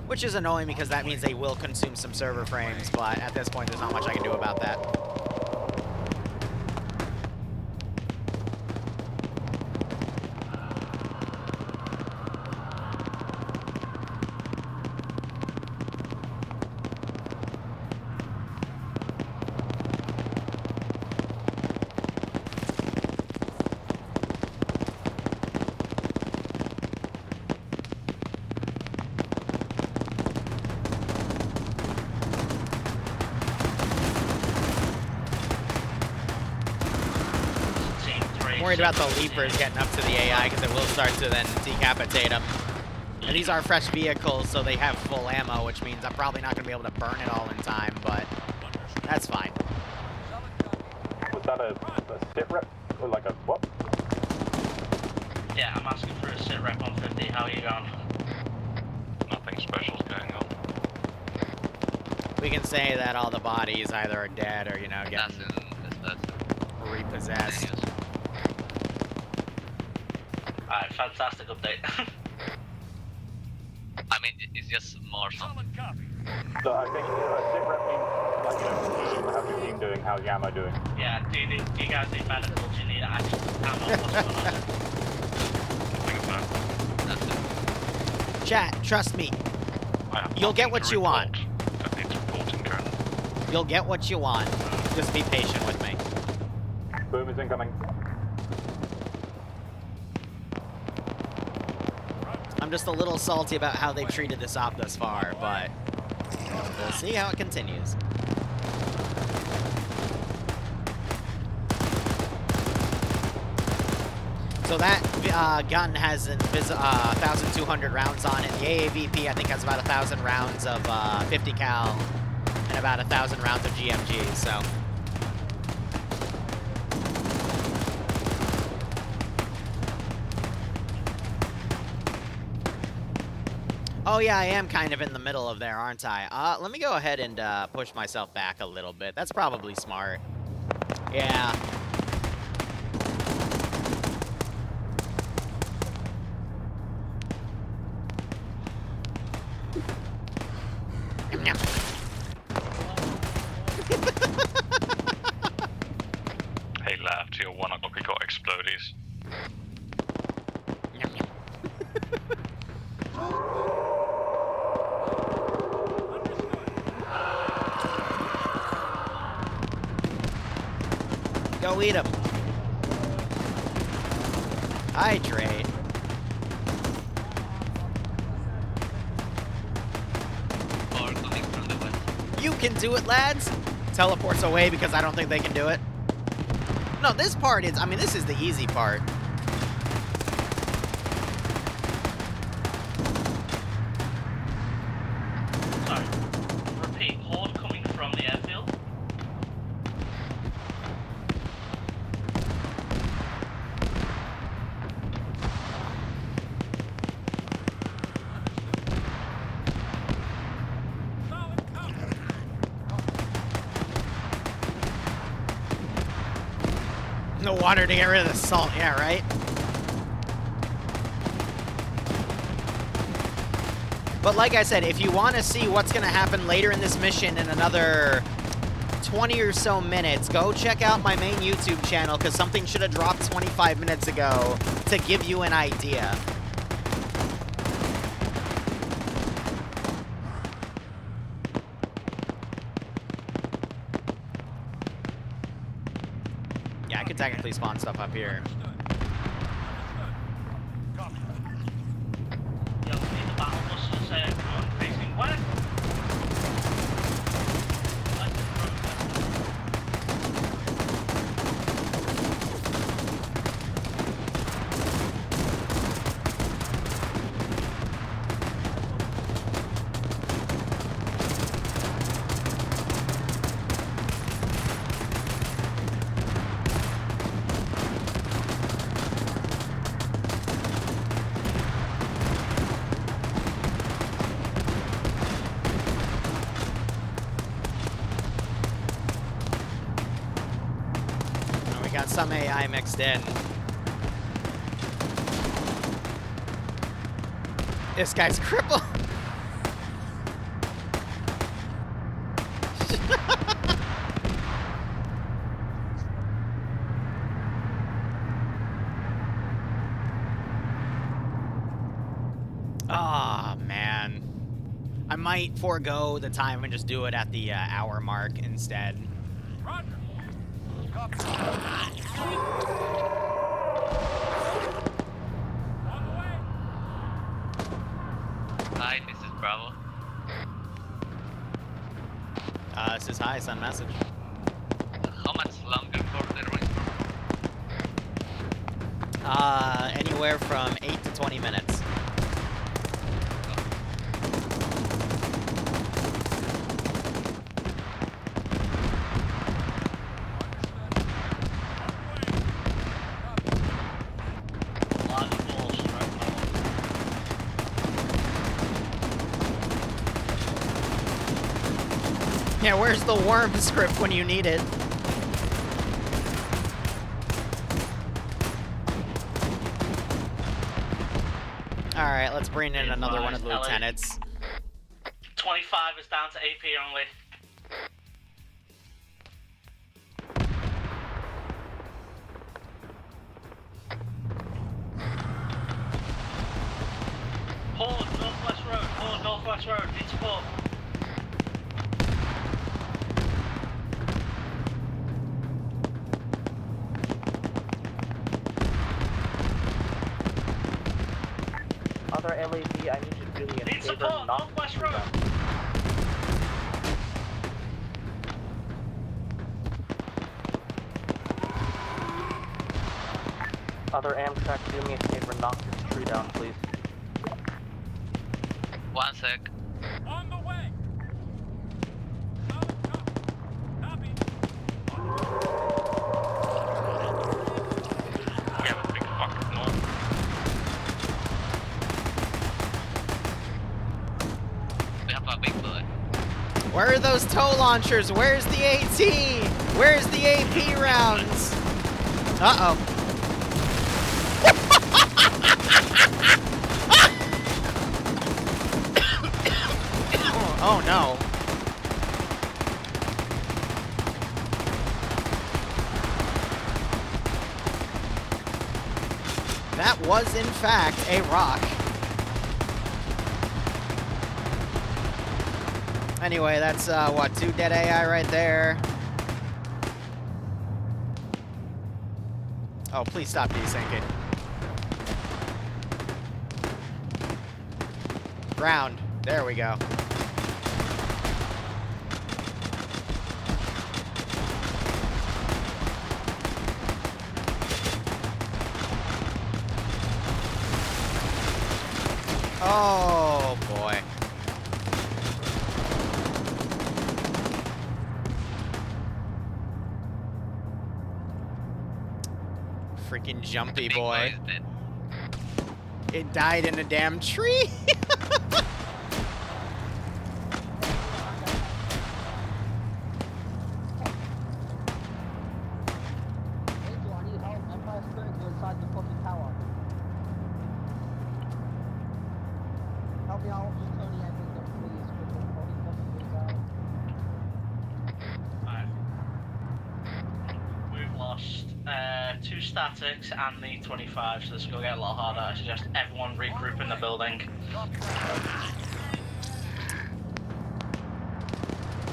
Which is annoying because that means they will consume some server frames, but at this point there's not much I can do about that. Worried about the leapers getting up to the AI because it will start to then decapitate them. And these are fresh vehicles, so they have full ammo, which means I'm probably not going to be able to burn it all in time, but that's fine. Was that a sit rep or like a what? Yeah, I'm asking for a sit rep on 50. How are you going? Nothing special's going on. We can say that all the bodies either are dead or, you know, getting repossessed. Alright, fantastic update. I mean, it's just more something. So I think sit rep means like, you know, team, how's your team doing? How's Yamo doing? Yeah, do you guys need medical? Do you need actual ammo? What's going on? That's it. Chat, trust me. You'll get what you want. You'll get what you want. Just be patient with me. Boom is incoming. I'm just a little salty about how they've treated this op thus far, but we'll see how it continues. So that gun has 1,200 rounds on it. The AAVP, I think, has about 1,000 rounds of 50 cal and about 1,000 rounds of GMG, so... Oh yeah, I am kind of in the middle of there, aren't I? Let me go ahead and push myself back a little bit. That's probably smart. Yeah. Yum, yum. Hey lab, to your 1 o'clock we got explodies. Yum, yum. Go eat him. Hydrate. Or coming from the west. You can do it, lads. Teleports away because I don't think they can do it. No, this part is, I mean, this is the easy part. Sorry. Repeat, horde coming from the airfield. the water to get rid of the salt. Yeah, right? But like I said, if you want to see what's going to happen later in this mission in another 20 or so minutes, go check out my main YouTube channel, because something should have dropped 25 minutes ago to give you an idea. Yeah, I could technically spawn stuff up here. Got some AI mixed in. This guy's crippled. Oh, man. I might forego the time and just do it at the hour mark instead. Roger. Copy. On the way. Hi, this is Bravo. This is hi, send message. How much longer for the race? Anywhere from 8 to 20 minutes. Yeah, where's the worm script when you need it? Alright, let's bring in another one of the lieutenants. 25 is down to AP only. Hold, Northwest Road, hold, Northwest Road, need support. Other LAV, I need you to do me a Need favor, support, not Northwest shoot Road. them. Other Amtrak, do me a favor, knock this tree down, please. 1 sec. On the way. Copy. We have a big fucking north. We have a big boy. Where are those tow launchers? Where's the AT? Where's the AP rounds? Uh-oh. Oh no. That was in fact a rock. Anyway, that's what, 2 dead AI right there. Oh, please stop desyncing. Ground. There we go. Oh, boy. Freaking jumpy boy. It died in a damn tree. 2 statics and the 25, so this will get a lot harder. I suggest everyone regroup in the building.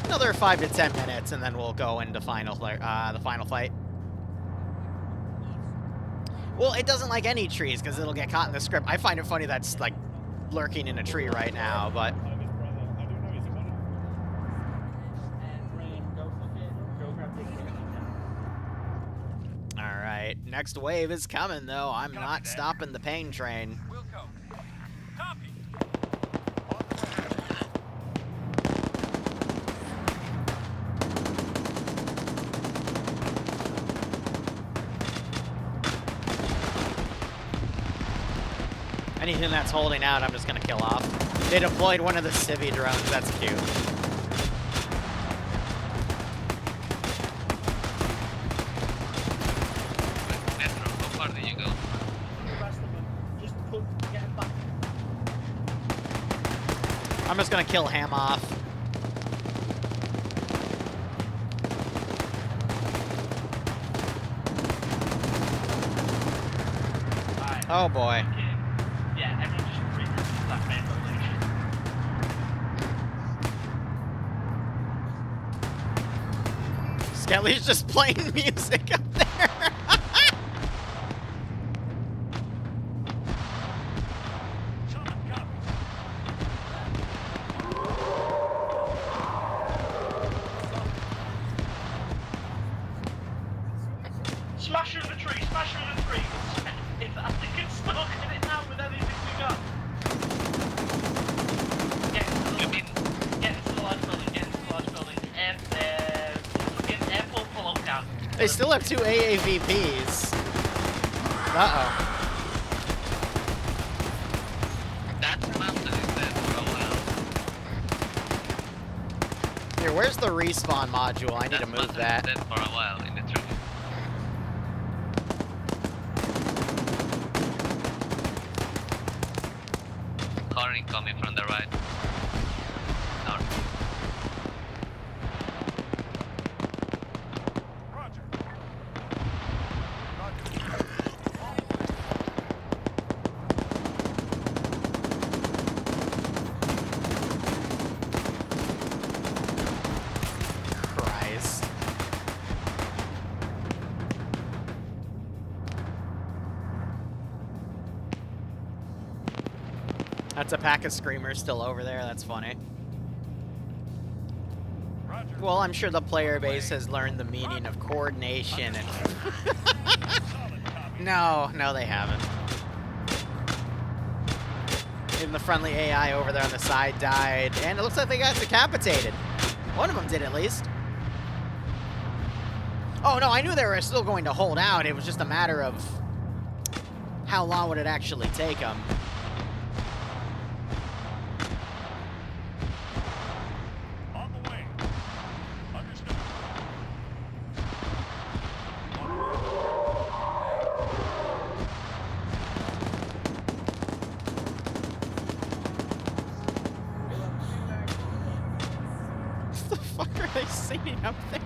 Another 5 to 10 minutes, and then we'll go into the final fight. Well, it doesn't like any trees because it'll get caught in the script. I find it funny that's like lurking in a tree right now, but. Alright, next wave is coming though. I'm not stopping the pain train. We'll go. Copy. Anything that's holding out, I'm just gonna kill off. They deployed one of the civvy drones. That's cute. How far did you go? I'm just gonna kill Ham off. Oh boy. Yeah, everyone just regroup to that main building. Skelly's just playing music up there. Smash through the tree, smash through the tree. If I think it's stuck in it now with anything we got. Get into the large building, get into the large building. And fucking airport for lockdown. They still have 2 AAVPs. Uh-oh. That mountain is dead for a while. Here, where's the respawn module? I need to move that. Dead for a while in the tree. Car incoming from the right. North. Roger. Christ. That's a pack of screamers still over there. That's funny. Roger. Well, I'm sure the player base has learned the meaning of coordination and... No, they haven't. Even the friendly AI over there on the side died, and it looks like they got decapitated. One of them did, at least. Oh, no, I knew they were still going to hold out. It was just a matter of how long would it actually take them. On the way. Understood. What the fuck are they singing up there?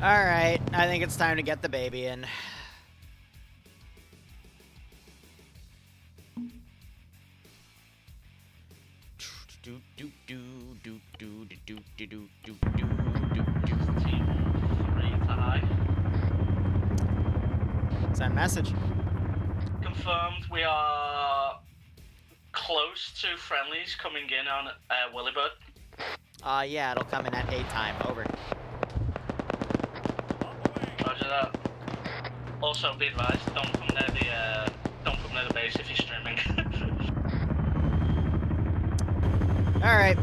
Alright, I think it's time to get the baby in. Team 3 to high. Send message. Confirmed, we are close to friendlies coming in on Willibird. Yeah, it'll come in at 8 time. Over. Roger that. Also, be advised, don't come near the base if you're streaming. Alright.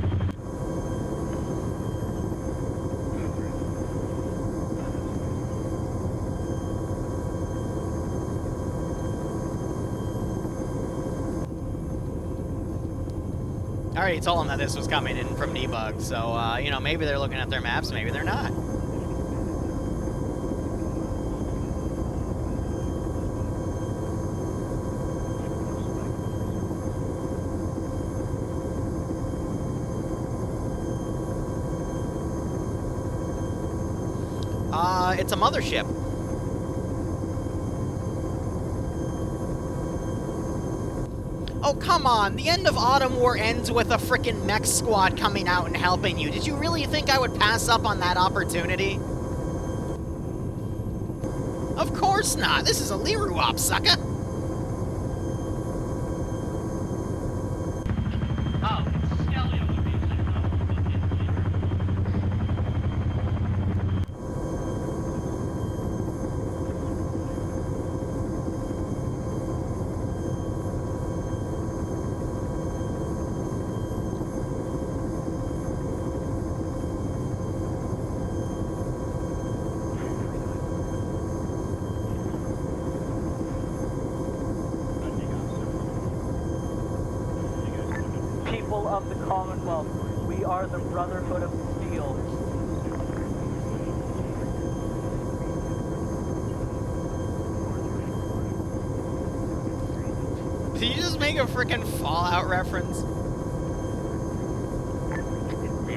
I already told them that this was coming in from debug, so, you know, maybe they're looking at their maps, maybe they're not. it's a mothership. Oh, come on. The end of Autumn War ends with a frickin' mech squad coming out and helping you. Did you really think I would pass up on that opportunity? Of course not. This is a Liru op, sucker. Oh, it's Skelly on the music, not fucking People of the Commonwealth, we are the Brotherhood of Steel. Did you just make a frickin' Fallout reference?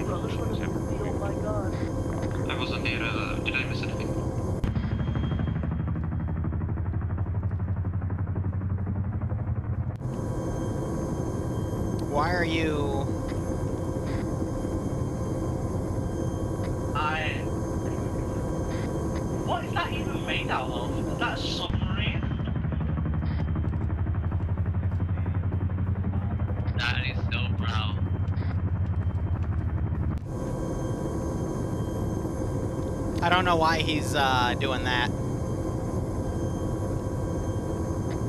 Brotherhood of Steel, my god. I wasn't near, did I miss anything? Why are you... What is that even made out of? Is that a submarine? That is so brown. I don't know why he's, doing that.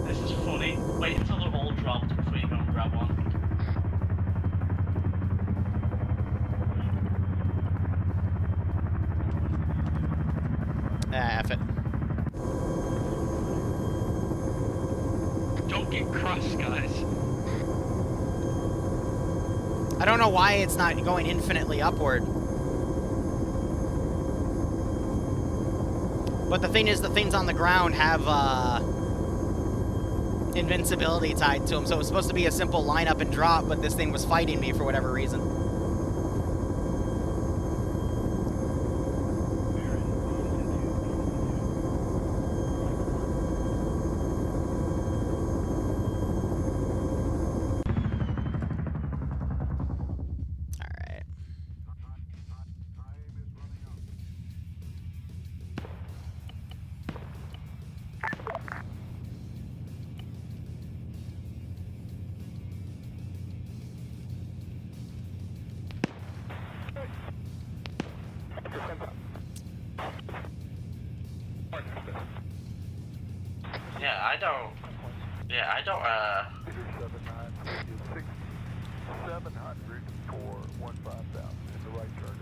This is funny. Wait until they're all dropped before you go and grab one. F it. Don't get crushed, guys. I don't know why it's not going infinitely upward. But the thing is, the things on the ground have, invincibility tied to them, so it was supposed to be a simple line up and drop, but this thing was fighting me for whatever reason. Alright. I don't, 700 for 15,000 in the right turn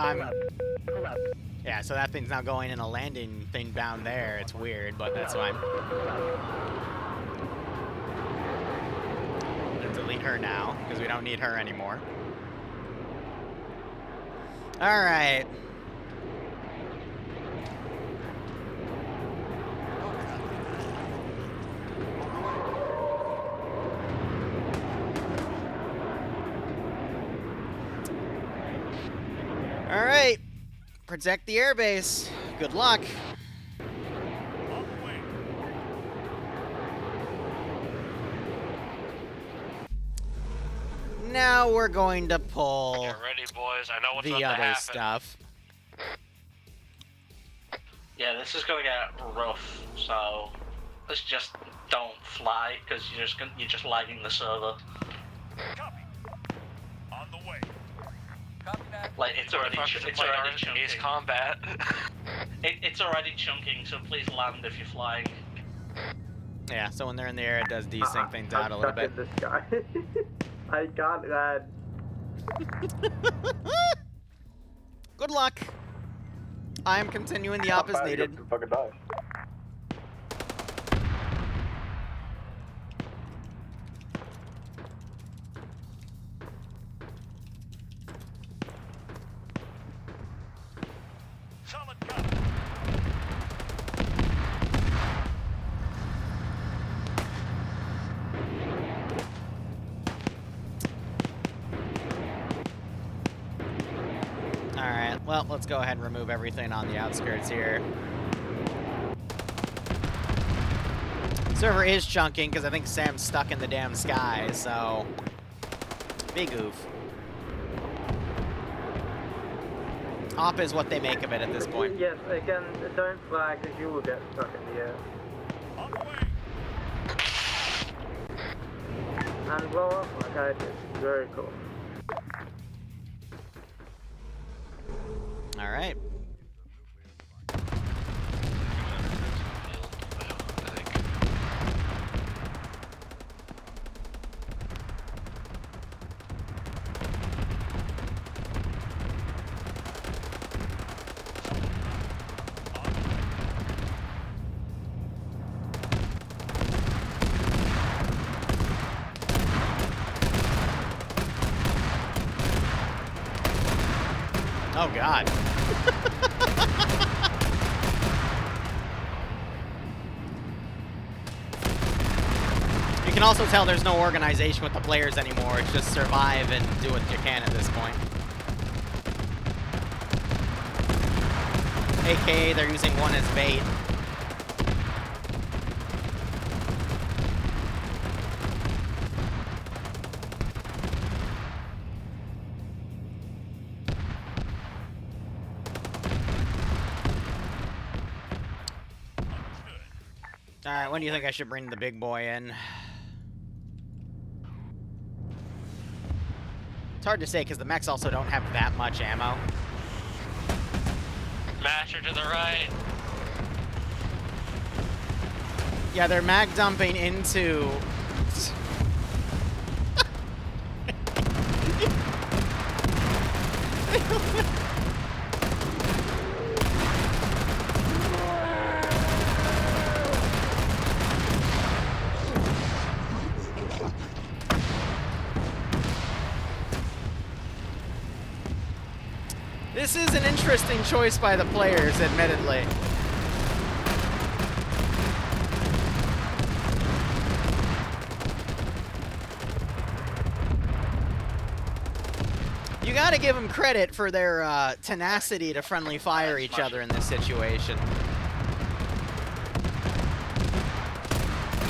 down. Yeah, so that thing's now going in a landing thing down there. It's weird, but that's fine. We'll delete her now, because we don't need her anymore. Alright. Alright. Protect the airbase. Good luck. Now we're going to pull Get ready, boys. I know what's the about to other happen. stuff. yeah, this is gonna get rough, so let's just don't fly, because you're just lagging the server. Copy. On the way. Copy that. Like, it's already chunking. Ace combat. It's already chunking, so please land if you're flying. Yeah, so when they're in the air, it does desync things out a little bit. This guy. I got that. Good luck. I am continuing the op as needed. Fucking die. Solid gun. well, let's go ahead and remove everything on the outskirts here. Server is chunking because I think Sam's stuck in the damn sky, so big oof. Op is what they make of it at this point. Yes, again, don't flag because you will get stuck in the air. On the way. And blow up like I did. Very cool. All right. Oh, God. You can also tell there's no organization with the players anymore. It's just survive and do what you can at this point. AKA, they're using one as bait. Alright, when do you think I should bring the big boy in? It's hard to say because the mechs also don't have that much ammo. Masher to the right. Yeah, they're mag dumping into... This is an interesting choice by the players, admittedly. You gotta give them credit for their tenacity to friendly fire each other in this situation.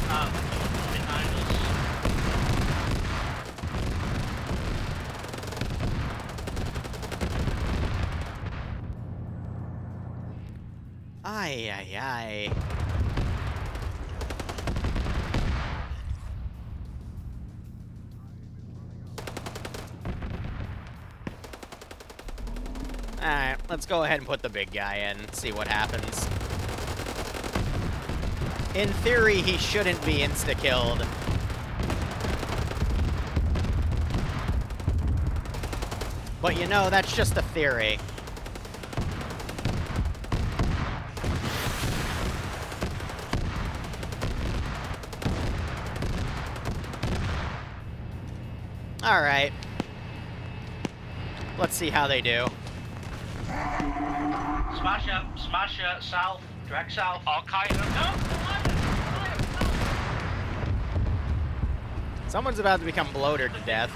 Behind us. Ay, ay, ay. Alright, let's go ahead and put the big guy in, see what happens. In theory, he shouldn't be insta-killed. But you know, that's just a theory. Alright. Let's see how they do. Smash up, south, direct south. Al-Qaeda. No, Someone's about to become bloated to death.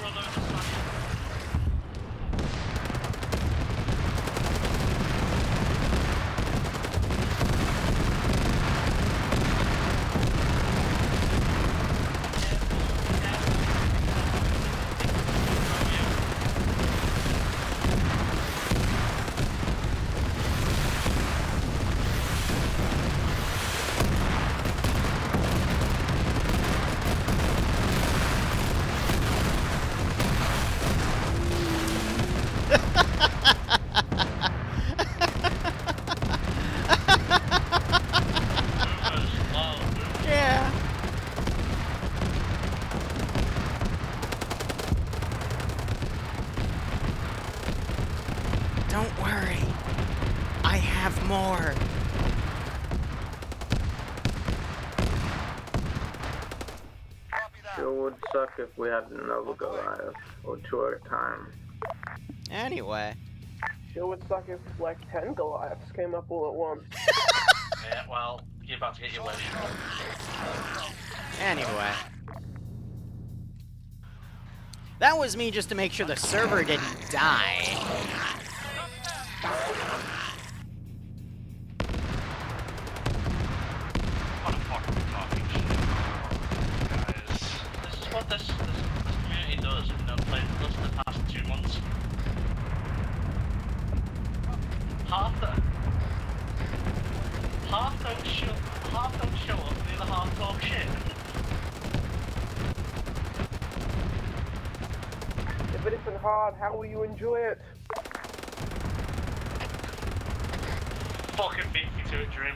Yeah. Don't worry. I have more. Sure would suck if we had another Goliath or two at a time. Anyway. Sure would suck if like 10 Goliaths came up all at once. Yeah, well, you're about to get your wedding. Anyway. That was me just to make sure the server didn't die. half don't show up, and the other half talk shit. If it isn't hard, how will you enjoy it? Fucking beat me to a dream.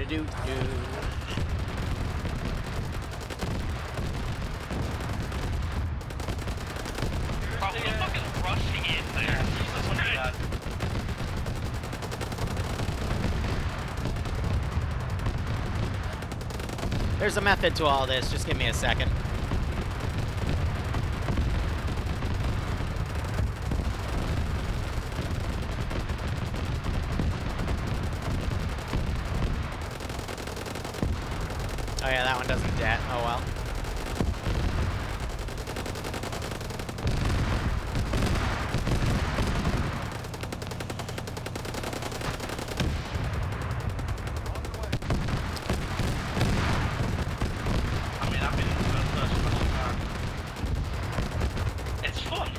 Do. Probably fucking rushing in there. Jesus, what is that? There's a method to all this. Just give me a second. Oh yeah, that one doesn't debt. Oh well. I mean, I've been in the first person car. It's fun.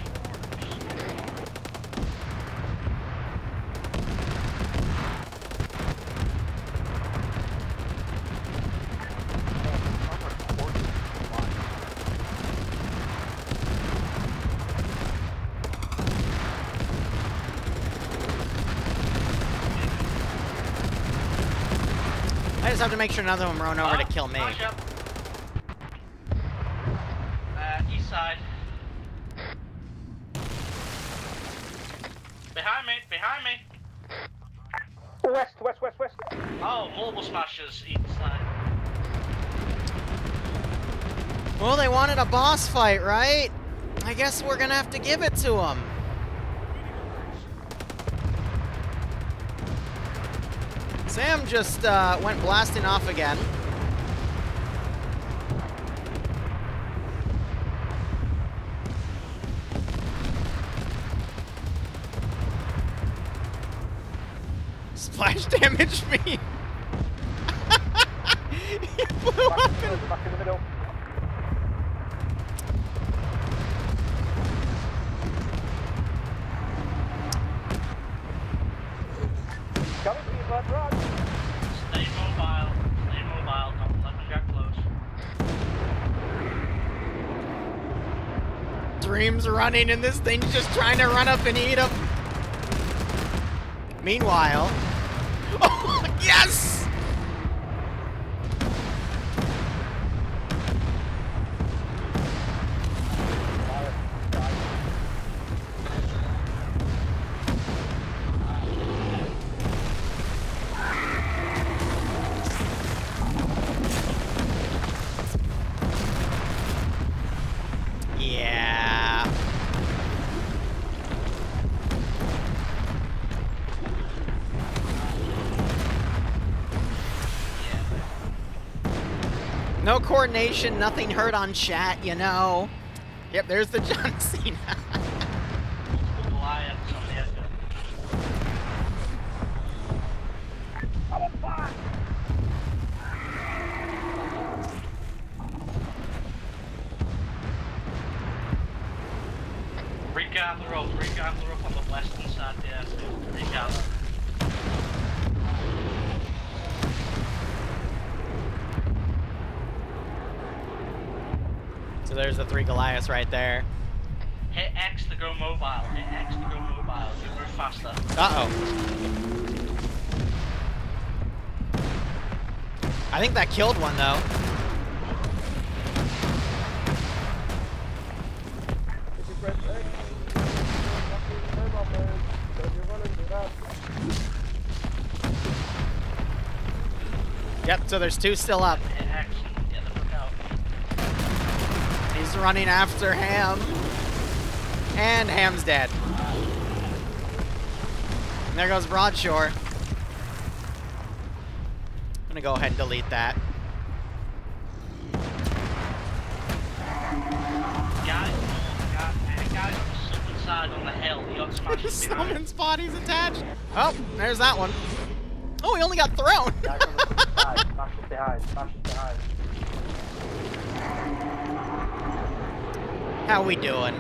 I just have to make sure none of them run over to kill me. March up. East side. Behind me. West. Oh, mobile smashers, east side. Well, they wanted a boss fight, right? I guess we're gonna have to give it to them. Sam just went blasting off again. Splash damaged me. He blew up in... Back in the middle. Coming to you, bud, run. Stay mobile, don't let me get close. Dream's running and this thing's just trying to run up and eat him. Meanwhile... Oh, yes! Yeah. No coordination, nothing heard on chat, you know. Yep, there's the John Cena. Regather up on the western side there. Regather. So there's the 3 Goliaths right there. Hit X to go mobile. Hit X to go mobile. You move faster. Uh-oh. I think that killed one, though. If you press X, mobile mode, so if you're running it up. Yep, so there's 2 still up. Hit X and get the fuck out. He's running after Ham. And Ham's dead. And there goes Broadshore. I'm gonna go ahead and delete that. Guys on the southern side on the hill, he got smashed behind. Someone's body's attached. Oh, there's that one. Oh, he only got thrown. Guys on the side, smashes behind. How we doing?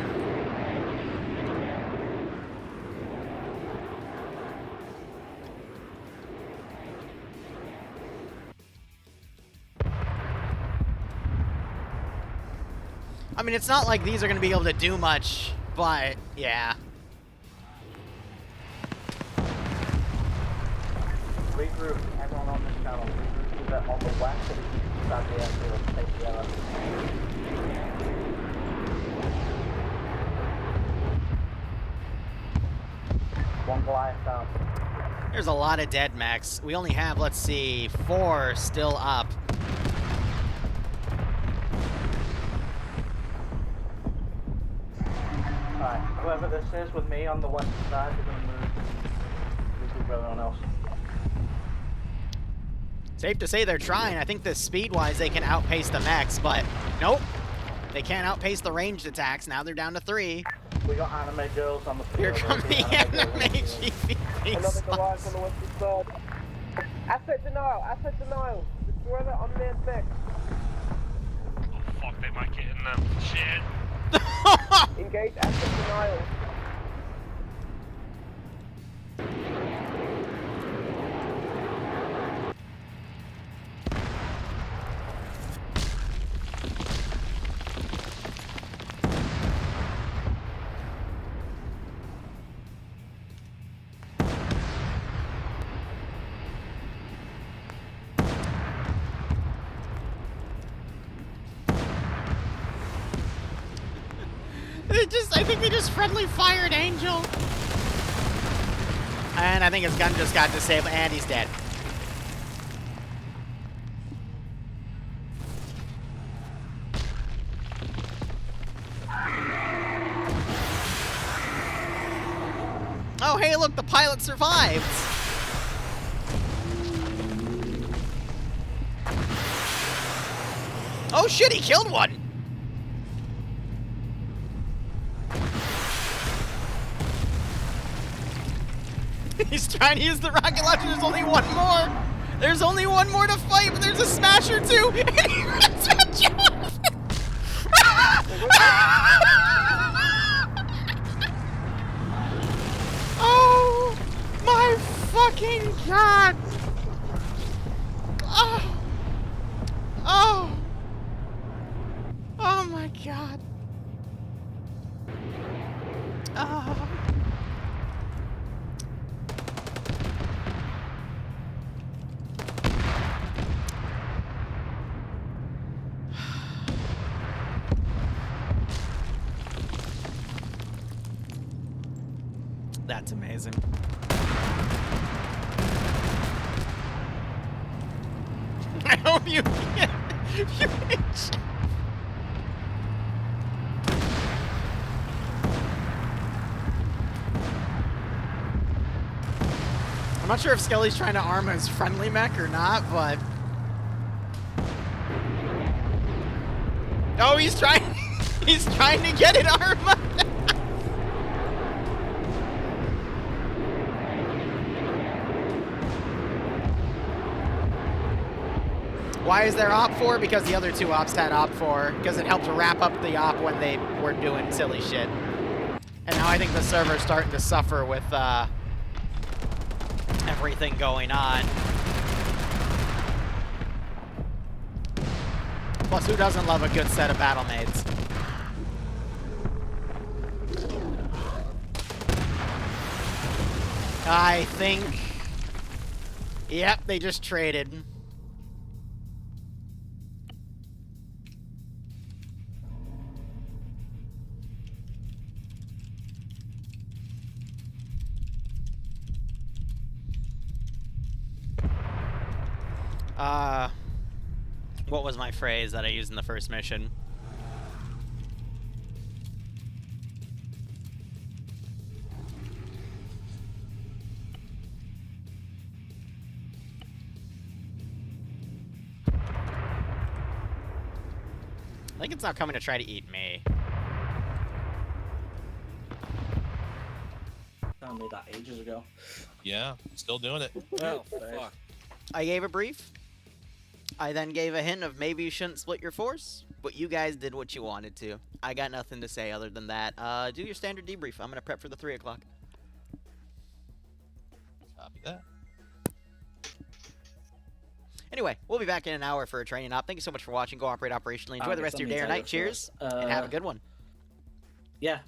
I mean, it's not like these are going to be able to do much, but yeah. Regroup everyone on this channel. Regroup either on the west or the east side of the airfield. Stay together. One Goliath down. There's a lot of dead mechs. We only have, let's see, 4 still up. Alright, whoever this is with me on the west side, we're going to move. Regroup everyone else. Safe to say they're trying. I think the speed-wise they can outpace the mechs, but nope. They can't outpace the ranged attacks. Now they're down to 3. We got anime girls on the field. Here come the anime Another Goliath on the western side. Asset denial, asset denial. Destroy that unmanned mech. Oh, fuck, they might get in them. Shit. Engage asset denial. I think they just friendly fired Angel. And I think his gun just got disabled, and he's dead. Oh, hey, look, the pilot survived. Oh, shit, he killed one. He's trying to use the rocket launcher. There's only one more. There's only one more to fight, but there's a smasher too. And he runs at Oh my fucking god. Oh. Oh. Oh my god. Oh. That's amazing. I hope you get I'm not sure if Skelly's trying to arm his friendly mech or not, but... Oh, he's trying to get it armored! Why is there Op 4? Because the other 2 ops had Op 4, because it helped wrap up the Op when they were doing silly shit. And now I think the server's starting to suffer with everything going on. Plus, who doesn't love a good set of battle maids? I think... Yep, they just traded. What was my phrase that I used in the first mission? I think it's not coming to try to eat me. I made that ages ago. Yeah, still doing it. Oh, fuck. I gave a brief. I then gave a hint of maybe you shouldn't split your force, but you guys did what you wanted to. I got nothing to say other than that. Do your standard debrief. I'm going to prep for the 3 o'clock. Copy that. Anyway, we'll be back in an hour for a training op. Thank you so much for watching. Go operate operationally. Enjoy the rest of your day or night. Cheers, and have a good one. Yeah.